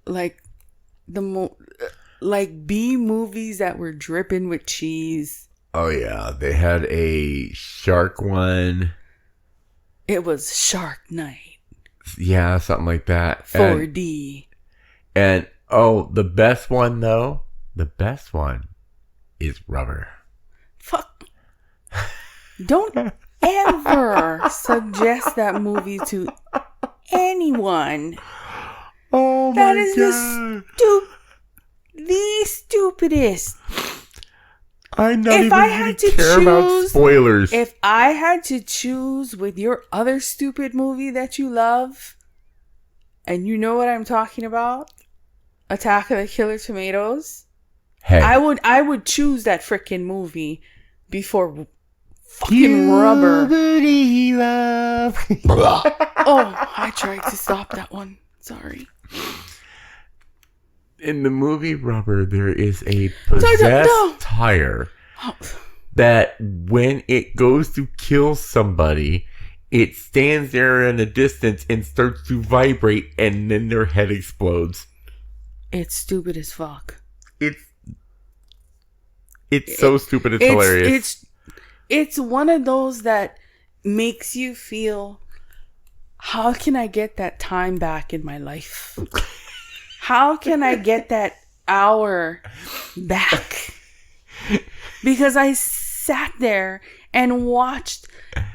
like like B movies that were dripping with cheese. Oh yeah, they had a shark one. It was Shark Night. Yeah, something like that. 4D. And the best one though, the best one is Rubber. Fuck. Don't ever suggest that movie to anyone. Oh my God. That is the stupidest. I'm not even really care about spoilers. If I had to choose with your other stupid movie that you love, and you know what I'm talking about, Attack of the Killer Tomatoes, hey, I would choose that freaking movie before fucking Rubber. Love. Oh, I tried to stop that one. Sorry. In the movie Rubber, there is a possessed tire that when it goes to kill somebody, it stands there in the distance and starts to vibrate, and then their head explodes. It's stupid as fuck. It's so stupid, it's hilarious. It's one of those that makes you feel, how can I get that time back in my life? How can I get that hour back? Because I sat there and watched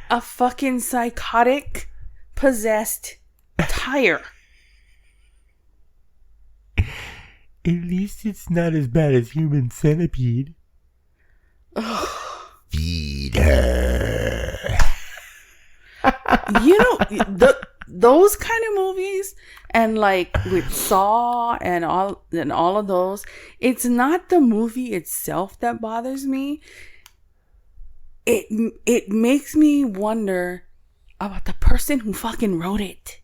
a fucking psychotic, possessed tire. At least it's not as bad as Human Centipede. Feed her. You know, those kind of movies, and like with Saw and all of those, it's not the movie itself that bothers me. It makes me wonder about the person who fucking wrote it.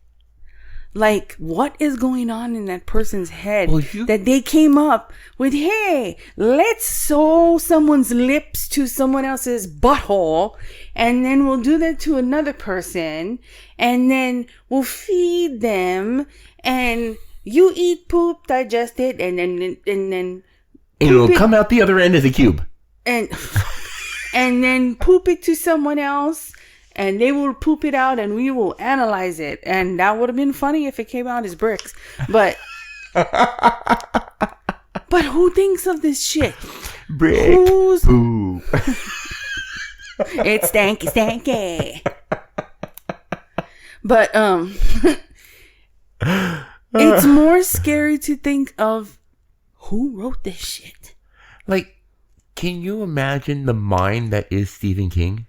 Like, what is going on in that person's head that they came up with, hey, let's sew someone's lips to someone else's butthole, and then we'll do that to another person, and then we'll feed them, and you eat poop, digest it, and then it'll come out the other end as a cube. And then poop it to someone else, and they will poop it out, and we will analyze it. And that would have been funny if it came out as bricks. But who thinks of this shit? Brick poop. It's stanky. But it's more scary to think of who wrote this shit. Like, can you imagine the mind that is Stephen King?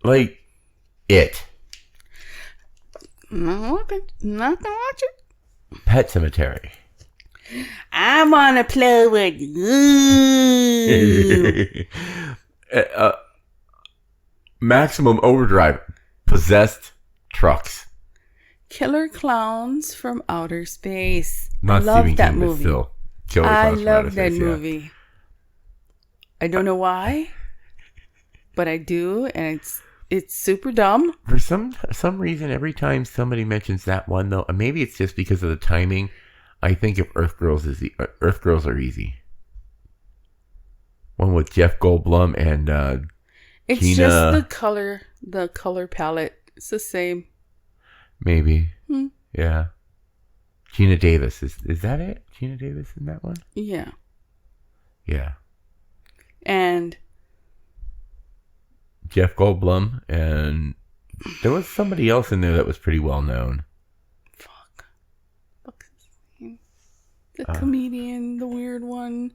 Like, it. Not gonna watch it. Pet Cemetery. I'm on a play with you. Maximum Overdrive. Possessed trucks. Killer Clowns from Outer Space. Not I love Stephen that King, movie. But still. Killer I Clowns from Outer love that Space, movie. Yeah. I don't know why, but I do, and it's super dumb. For some reason, every time somebody mentions that one, though, maybe it's just because of the timing, I think of Earth Girls Are Easy. One with Jeff Goldblum and it's Gina. Just the color palette. It's the same. Maybe. Yeah. Gina Davis. Is that it? Gina Davis in that one? Yeah. Yeah. And Jeff Goldblum, and there was somebody else in there that was pretty well known. What's his name? The comedian, the weird one,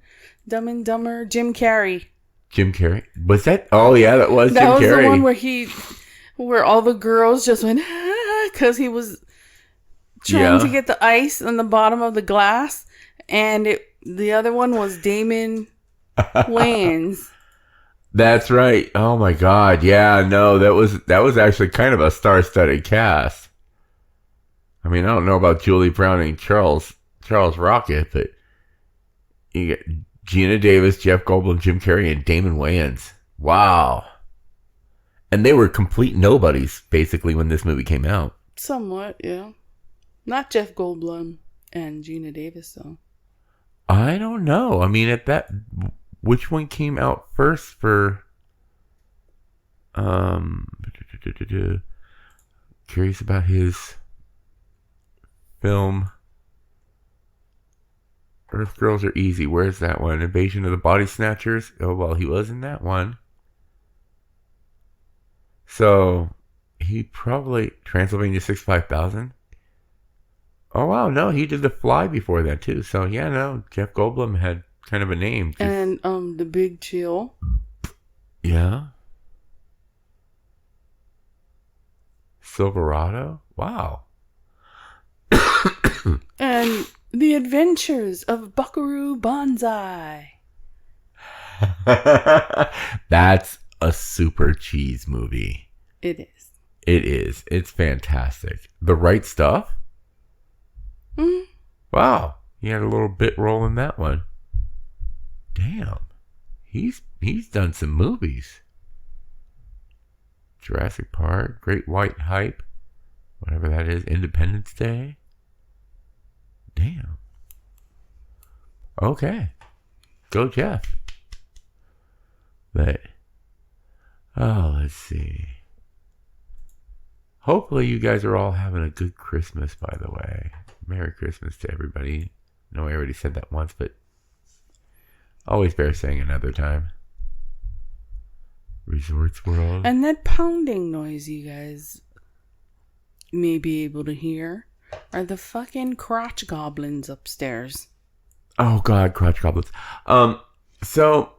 Dumb and Dumber, Jim Carrey. Jim Carrey? Was that? Oh yeah, that was Jim Carrey. That was the one where all the girls just went because he was trying to get the ice on the bottom of the glass, and the other one was Damon Wayans. That's right. Oh my God. Yeah, no, that was actually kind of a star-studded cast. I mean, I don't know about Julie Brown and Charles Rocket, but you get Gina Davis, Jeff Goldblum, Jim Carrey, and Damon Wayans. Wow. And they were complete nobodies, basically, when this movie came out. Somewhat, yeah. Not Jeff Goldblum and Gina Davis, though. I don't know. I mean, which one came out first for... Curious about his film. Earth Girls Are Easy. Where's that one? Invasion of the Body Snatchers. Oh, well, he was in that one. So, he probably... Transylvania 65000. Oh, wow. No, he did The Fly before that, too. So, yeah, no. Jeff Goldblum had kind of a name. And, The Big Chill. Yeah. Silverado? Wow. And The Adventures of Buckaroo Banzai. That's a super cheese movie. It is. It is. It's fantastic. The Right Stuff? Mm-hmm. Wow. He had a little bit role in that one. Damn. He's done some movies. Jurassic Park, Great White Hype, whatever that is, Independence Day. Damn. Okay. Go Jeff. But, let's see. Hopefully you guys are all having a good Christmas, by the way. Merry Christmas to everybody. I know I already said that once, but always bears saying another time. Resorts World. And that pounding noise you guys may be able to hear are the fucking crotch goblins upstairs. Oh God, crotch goblins. So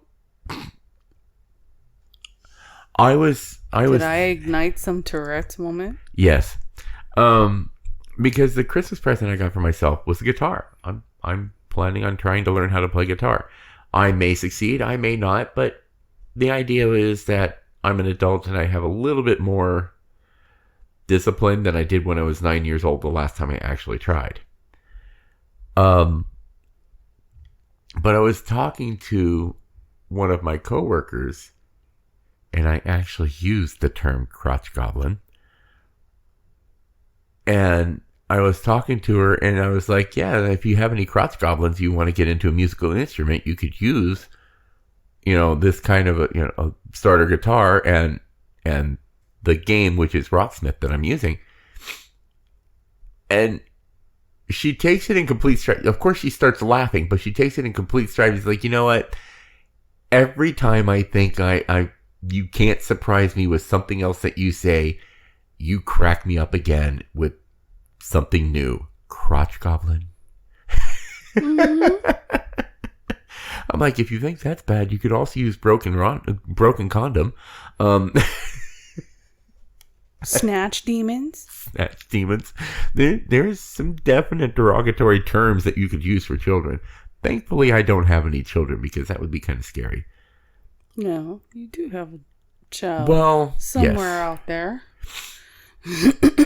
I was. Did I ignite some Tourette's moment? Yes. Because the Christmas present I got for myself was a guitar. I'm planning on trying to learn how to play guitar. I may succeed, I may not, but the idea is that I'm an adult and I have a little bit more discipline than I did when I was 9 years old the last time I actually tried. But I was talking to one of my coworkers and I actually used the term crotch goblin. And I was talking to her and I was like, yeah, if you have any crotch goblins you want to get into a musical instrument, you could use this kind of a starter guitar and the game, which is Rocksmith that I'm using. And she takes it in complete stride. Of course, she starts laughing, but she takes it in complete stride. She's like, you know what? Every time I think you can't surprise me with something else that you say, you crack me up again with something new. Crotch goblin. Mm-hmm. I'm like, if you think that's bad, you could also use broken condom. Snatch demons. Snatch demons. There's some definite derogatory terms that you could use for children. Thankfully, I don't have any children because that would be kind of scary. No, you do have a child. Well, somewhere out there.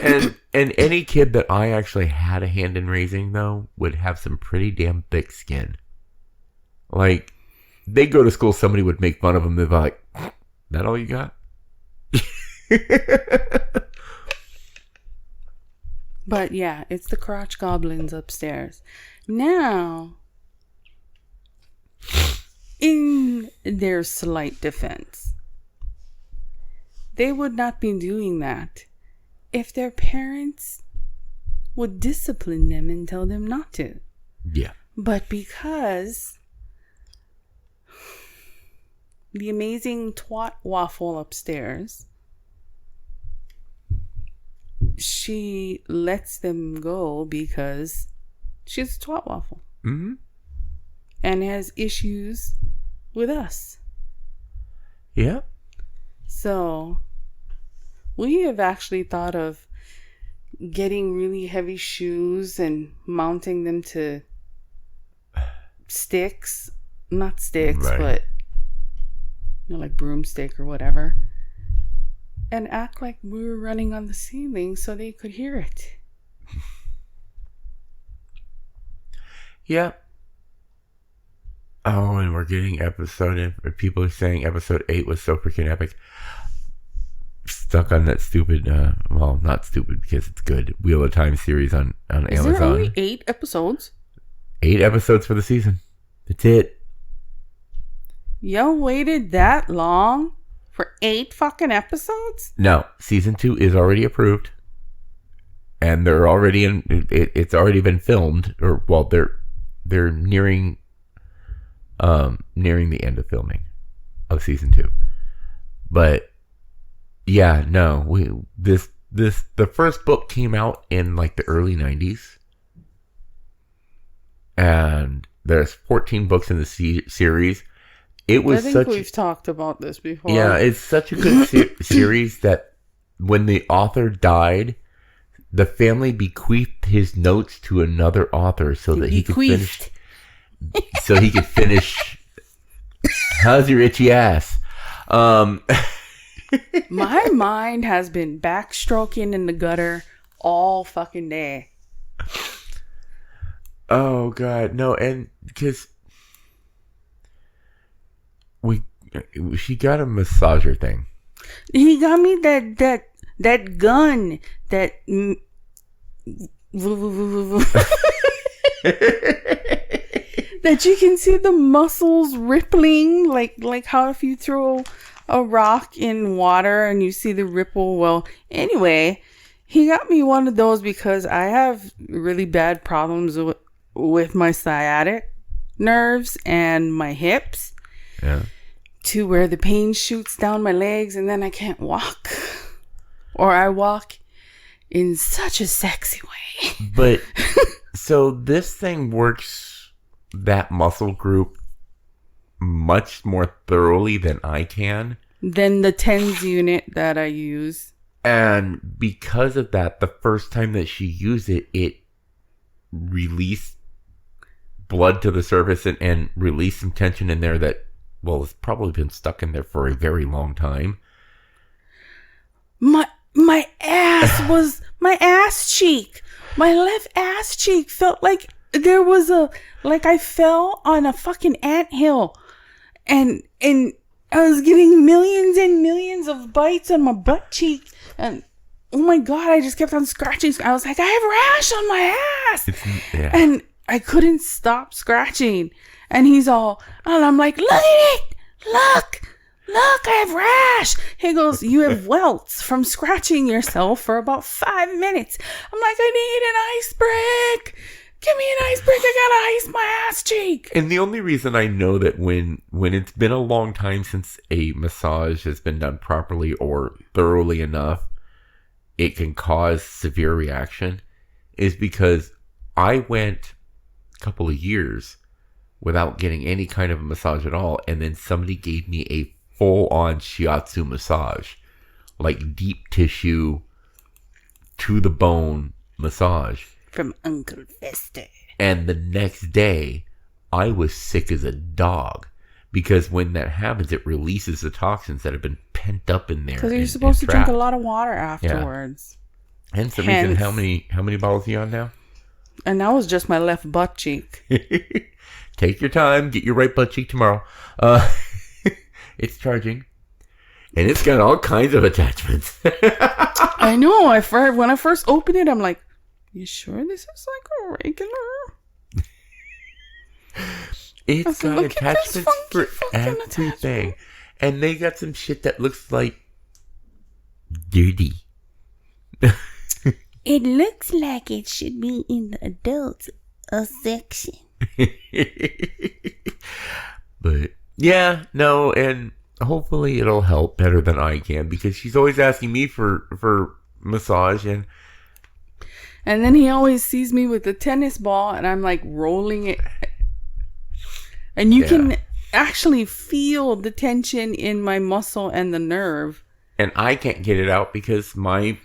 and any kid that I actually had a hand in raising, though, would have some pretty damn thick skin. Like, they go to school, somebody would make fun of them. They'd be like, that all you got? But yeah, it's the crotch goblins upstairs. Now, in their slight defense, they would not be doing that if their parents would discipline them and tell them not to. Yeah. But because the amazing twat waffle upstairs, she lets them go because she's a twat waffle. Mm-hmm. And has issues with us. Yeah. So we have actually thought of getting really heavy shoes and mounting them to sticks. Not sticks, right. But like broomstick or whatever. And act like we were running on the ceiling so they could hear it. Yep. Oh, and we're getting people are saying episode 8 was so freaking epic. Stuck on that stupid, well, not stupid because it's good, Wheel of Time series on Amazon. Is there only 8 episodes? 8 episodes for the season. That's it. Y'all waited that long for 8 fucking episodes? No, season 2 is already approved. And they're already it's already been filmed, or, well, they're nearing the end of filming of season 2. But yeah, no, the first book came out in like the early 90s, and there's 14 books in the series. It was I think we've talked about this before. Yeah, it's such a good series that when the author died, the family bequeathed his notes to another author so that he could finish. So he could finish. How's your itchy ass? My mind has been backstroking in the gutter all fucking day. Oh God, no, and because she got a massager thing. He got me that gun that. That you can see the muscles rippling, like how if you throw a rock in water and you see the ripple. Well, anyway, he got me one of those because I have really bad problems with my sciatic nerves and my hips. Yeah. To where the pain shoots down my legs and then I can't walk. Or I walk in such a sexy way. But, so this thing works that muscle group much more thoroughly than I can. Than the TENS unit that I use. And because of that, the first time that she used it, it released blood to the surface and released some tension in there that, well, it's probably been stuck in there for a very long time. My ass cheek. My left ass cheek felt like there was I fell on a fucking anthill. And I was getting millions and millions of bites on my butt cheek. And oh my God, I just kept on scratching. I was like, I have rash on my ass. Yeah. And I couldn't stop scratching. And he's all, and I'm like, look at it. Look, I have rash. He goes, you have welts from scratching yourself for about 5 minutes. I'm like, I need an ice brick. Give me an ice brick. I gotta ice my ass cheek. And the only reason I know that when it's been a long time since a massage has been done properly or thoroughly enough, it can cause severe reaction, is because I went a couple of years without getting any kind of a massage at all, and then somebody gave me a full-on shiatsu massage, like deep tissue to the bone massage from Uncle Fester. And the next day I was sick as a dog, because when that happens, it releases the toxins that have been pent up in there. Because you're supposed to drink a lot of water afterwards. Yeah. Hence the reason how many bottles are you on now? And that was just my left butt cheek. Take your time. Get your right butt cheek tomorrow. It's charging. And it's got all kinds of attachments. I know. When I first opened it, I'm like, you sure this is like a regular? It's got attachments for everything. And they got some shit that looks like dirty. It looks like it should be in the adult section. But yeah, no, and hopefully it'll help better than I can, because she's always asking me for massage, and then he always sees me with the tennis ball and I'm like rolling it, and you can actually feel the tension in my muscle and the nerve, and I can't get it out because my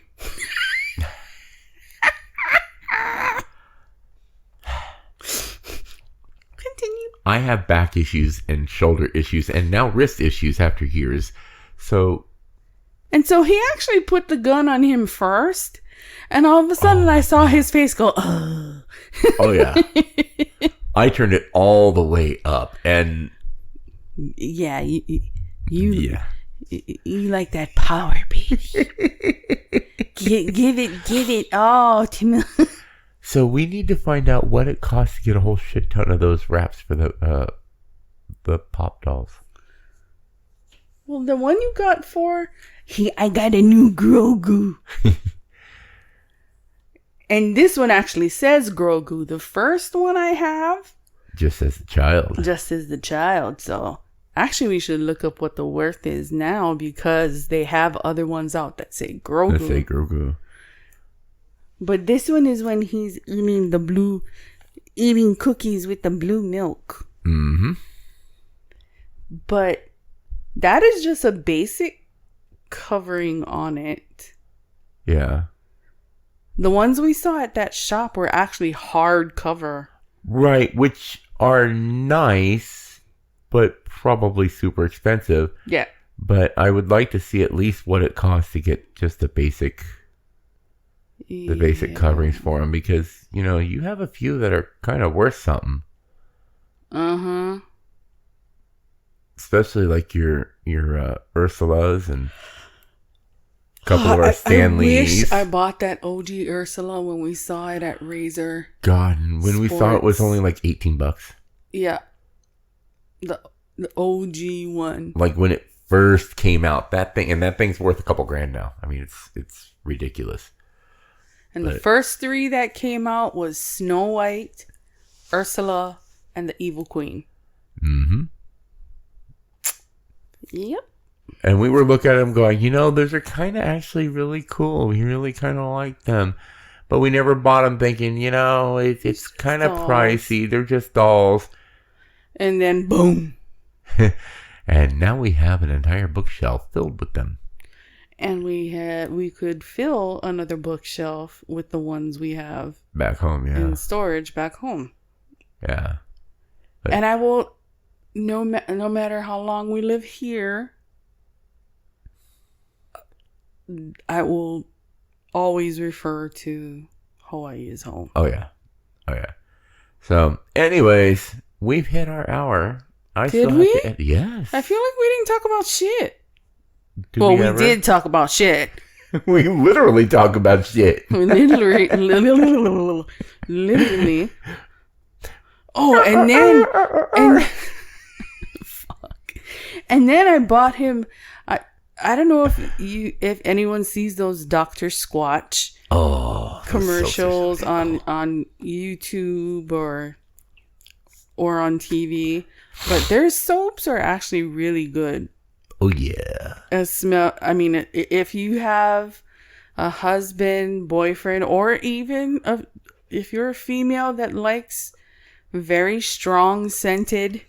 I have back issues and shoulder issues and now wrist issues after years. So he actually put the gun on him first, and all of a sudden I saw his face go, oh. Oh yeah. I turned it all the way up, and yeah, you like that power, baby. give it all to me. So we need to find out what it costs to get a whole shit ton of those wraps for the pop dolls. Well, the one you got for I got a new Grogu. And this one actually says Grogu. The first one I have just says the child. So actually, we should look up what the worth is now because they have other ones out that say Grogu. But this one is when he's eating cookies with the blue milk. Mm-hmm. But that is just a basic covering on it. Yeah. The ones we saw at that shop were actually hardcover. Right, which are nice, but probably super expensive. Yeah. But I would like to see at least what it costs to get just the basic coverings for them, because you have a few that are kind of worth something. Uh-huh. Especially like your Ursulas and a couple of our Stanleys. I wish I bought that OG Ursula when we saw it at Razor. God, and when we saw it was only like $18. Yeah. The OG one. Like when it first came out, that thing's worth a couple grand now. I mean, it's ridiculous. And the first three that came out was Snow White, Ursula, and the Evil Queen. Mm-hmm. Yep. And we were looking at them going, those are kind of actually really cool. We really kind of like them. But we never bought them thinking, it's kind of pricey. They're just dolls. And then boom. And now we have an entire bookshelf filled with them. And we could fill another bookshelf with the ones we have back home, yeah, in storage back home. Yeah. But, and I will, no matter how long we live here, I will always refer to Hawaii as home. Oh yeah. So, anyways, we've hit our hour. Did we? Yes. I feel like we didn't talk about shit. We did talk about shit. We literally talk about shit. literally. Oh, fuck. And then I bought him. I don't know if anyone sees those Dr. Squatch commercials on YouTube or on TV, but their soaps are actually really good. Oh yeah. If you have a husband, boyfriend, or even if you're a female that likes very strong scented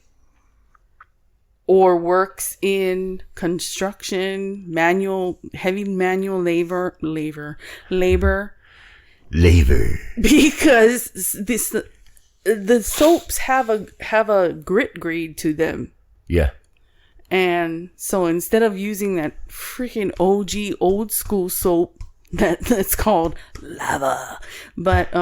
or works in construction, heavy manual labor, because the soaps have a grit grade to them. Yeah. And so instead of using that freaking OG old school soap that's called lava, but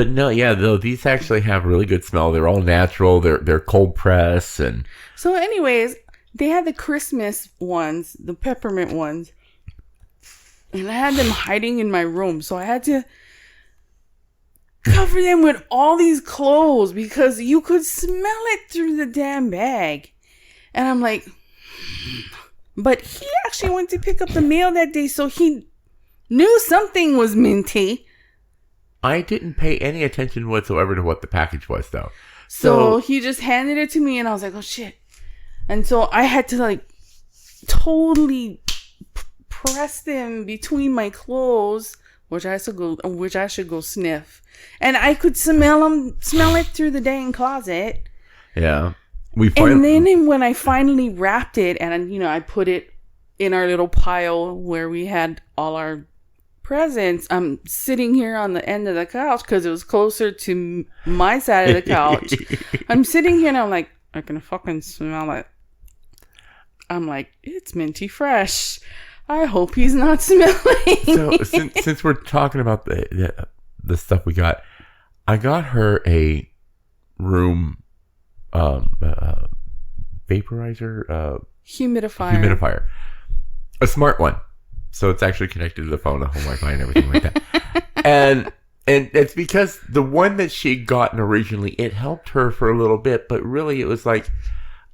no, yeah, though these actually have really good smell. They're all natural. They're cold press, and so anyways, they had the Christmas ones, the peppermint ones, and I had them hiding in my room, so I had to cover them with all these clothes because you could smell it through the damn bag. And I'm like, but he actually went to pick up the mail that day, so he knew something was minty. I didn't pay any attention whatsoever to what the package was, though. So he just handed it to me, and I was like, oh, shit. And so I had to, totally press them between my clothes, which I should go sniff. And I could smell it through the dang closet. Yeah. And then when I finally wrapped it and, I put it in our little pile where we had all our presents, I'm sitting here on the end of the couch because it was closer to my side of the couch. I'm sitting here and I'm like, I can fucking smell it. I'm like, it's minty fresh. I hope he's not smelling. So since we're talking about the stuff we got, I got her a room vaporizer, humidifier. A smart one. So it's actually connected to the phone, the home Wi-Fi, and everything like that. And it's because the one that she'd gotten originally, it helped her for a little bit, but really it was like,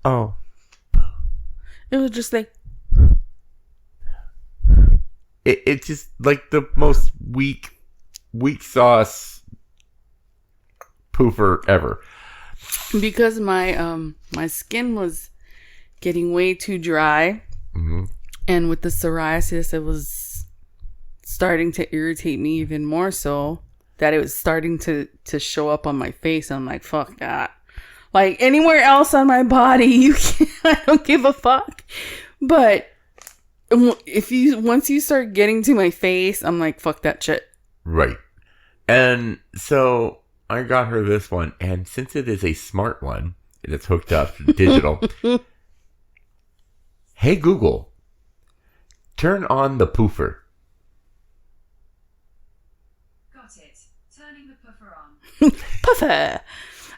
oh. It was just like. It's just like the most weak sauce poofer ever. Because my skin was getting way too dry. Mm-hmm. And with the psoriasis, it was starting to irritate me even more so that it was starting to show up on my face. I'm like, fuck that. Like anywhere else on my body, I don't give a fuck. But once you start getting to my face, I'm like, fuck that shit. Right. And so I got her this one. And since it is a smart one, it's hooked up to digital. Hey, Google. Turn on the poofer. Got it. Turning the puffer on. Puffer.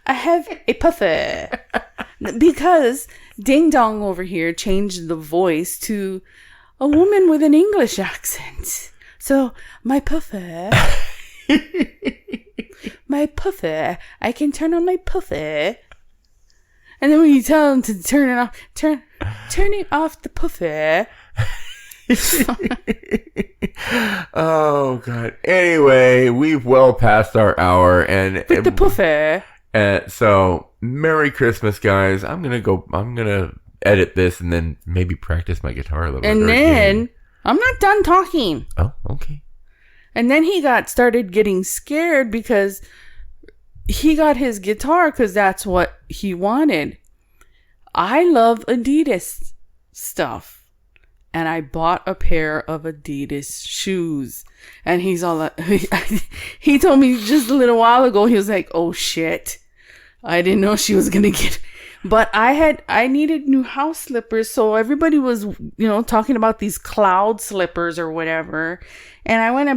I have a puffer. Because Ding Dong over here changed the voice to a woman with an English accent. So, my puffer. My puffer. I can turn on my puffer. And then when you tell him to turn it off, turning off the puffer. Oh God. Anyway, we've well past our hour, and With the puffer. So Merry Christmas, guys. I'm gonna edit this and then maybe practice my guitar a little bit. And then I'm not done talking. Oh, okay. And then he started getting scared because he got his guitar because that's what he wanted. I love Adidas stuff. And I bought a pair of Adidas shoes. And he's all like, he told me just a little while ago, he was like, oh shit. I didn't know she was going to get, but I needed new house slippers. So everybody was, talking about these cloud slippers or whatever. And I went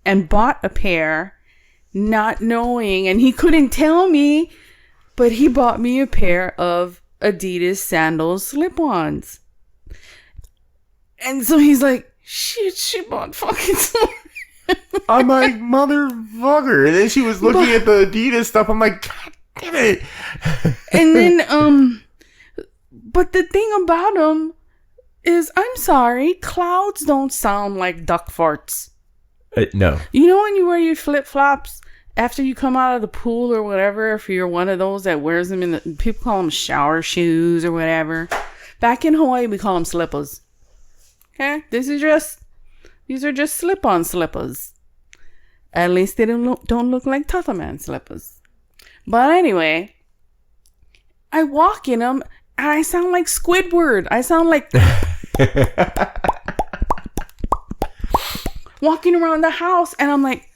and bought a pair, not knowing, and he couldn't tell me, but he bought me a pair of Adidas sandals slip-ons. And so he's like, shit, she bought fucking stuff. I'm like, motherfucker. And then she was looking at the Adidas stuff. I'm like, God damn it. And then, but the thing about them is, I'm sorry, clouds don't sound like duck farts. No. You know when you wear your flip-flops after you come out of the pool or whatever, if you're one of those that wears them people call them shower shoes or whatever. Back in Hawaii, we call them slippers. Okay, these are just slip-on slippers. At least they don't look like Tataman slippers. But anyway, I walk in them and I sound like Squidward. I sound like walking around the house, and I'm like,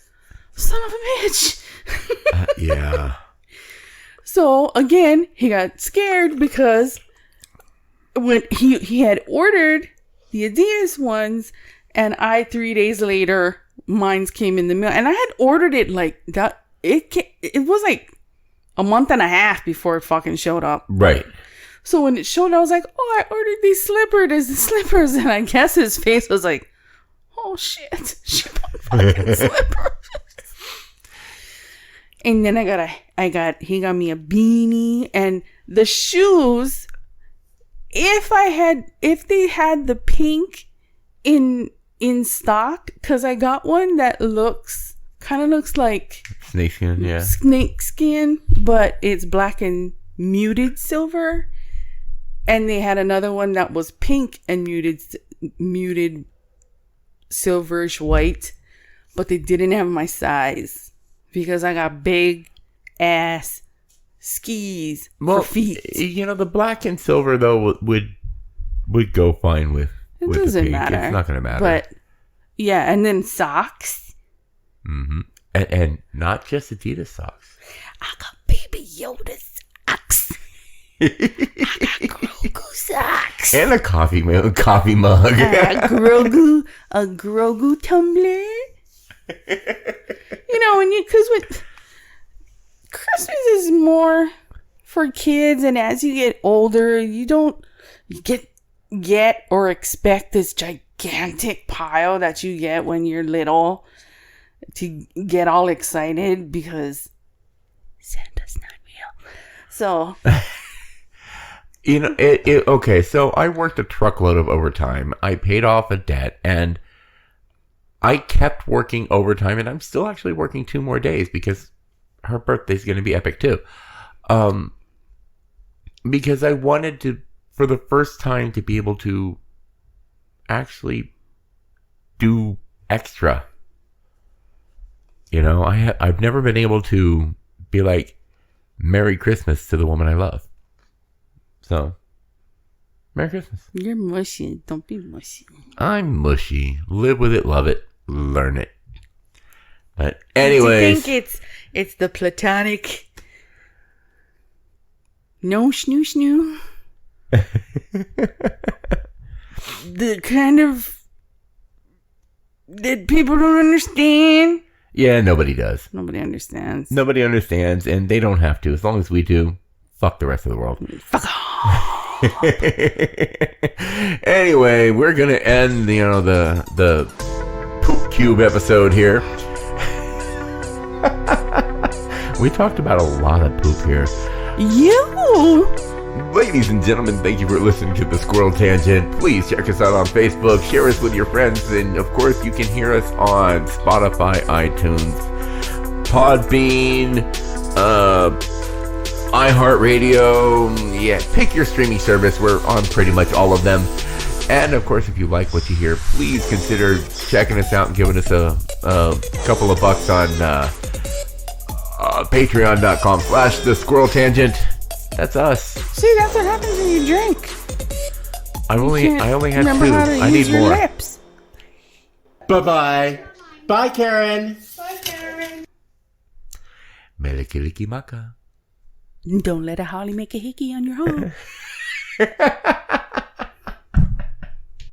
son of a bitch. Yeah. So again, he got scared because when he had ordered the Adidas ones, and 3 days later, mine's came in the mail, and I had ordered it like that. It was like a month and a half before it fucking showed up. Right. So when it showed, I was like, oh, I ordered these slippers, and I guess his face was like, oh shit, she bought fucking slippers. And then he got me a beanie, and the shoes. If they had the pink in stock, because I got one that kind of looks like snakeskin, yeah. Snakeskin, but it's black and muted silver. And they had another one that was pink and muted silverish white, but they didn't have my size because I got big ass skis for feet. The black and silver though would go fine with. It doesn't matter. It's not going to matter. But yeah, and then socks. Mm-hmm. And not just Adidas socks. I got Baby Yoda socks. I got Grogu socks. And a coffee mug. A Grogu tumbler. Christmas is more for kids, and as you get older, you don't get or expect this gigantic pile that you get when you're little to get all excited because Santa's not real. So, okay, so I worked a truckload of overtime. I paid off a debt, and I kept working overtime, and I'm still actually working 2 more days because her birthday's going to be epic too. Because I wanted to, for the first time, to be able to actually do extra. I've never been able to be like, Merry Christmas to the woman I love. So, Merry Christmas. You're mushy. Don't be mushy. I'm mushy. Live with it, love it, learn it. But anyways, Do you think it's the platonic no snoo? The kind of that people don't understand. Yeah, nobody does. Nobody understands. Nobody understands, and they don't have to. As long as we do, fuck the rest of the world. Fuck off. Anyway, we're gonna end the Poop Cube episode here. We talked about a lot of poop here. You. Ladies and gentlemen, thank you for listening to the Squirrel Tangent. Please check us out on Facebook, share us with your friends, and of course you can hear us on Spotify, iTunes, Podbean, iHeartRadio. Yeah, pick your streaming service. We're on pretty much all of them. And of course, if you like what you hear, please consider checking us out and giving us a couple of bucks on patreon.com/the Squirrel Tangent. That's us. See, that's what happens when you drink. I only had 2. I need your more. Lips. Bye-bye. Bye, Karen. Mele Kalikimaka. Don't let a holly make a hickey on your home.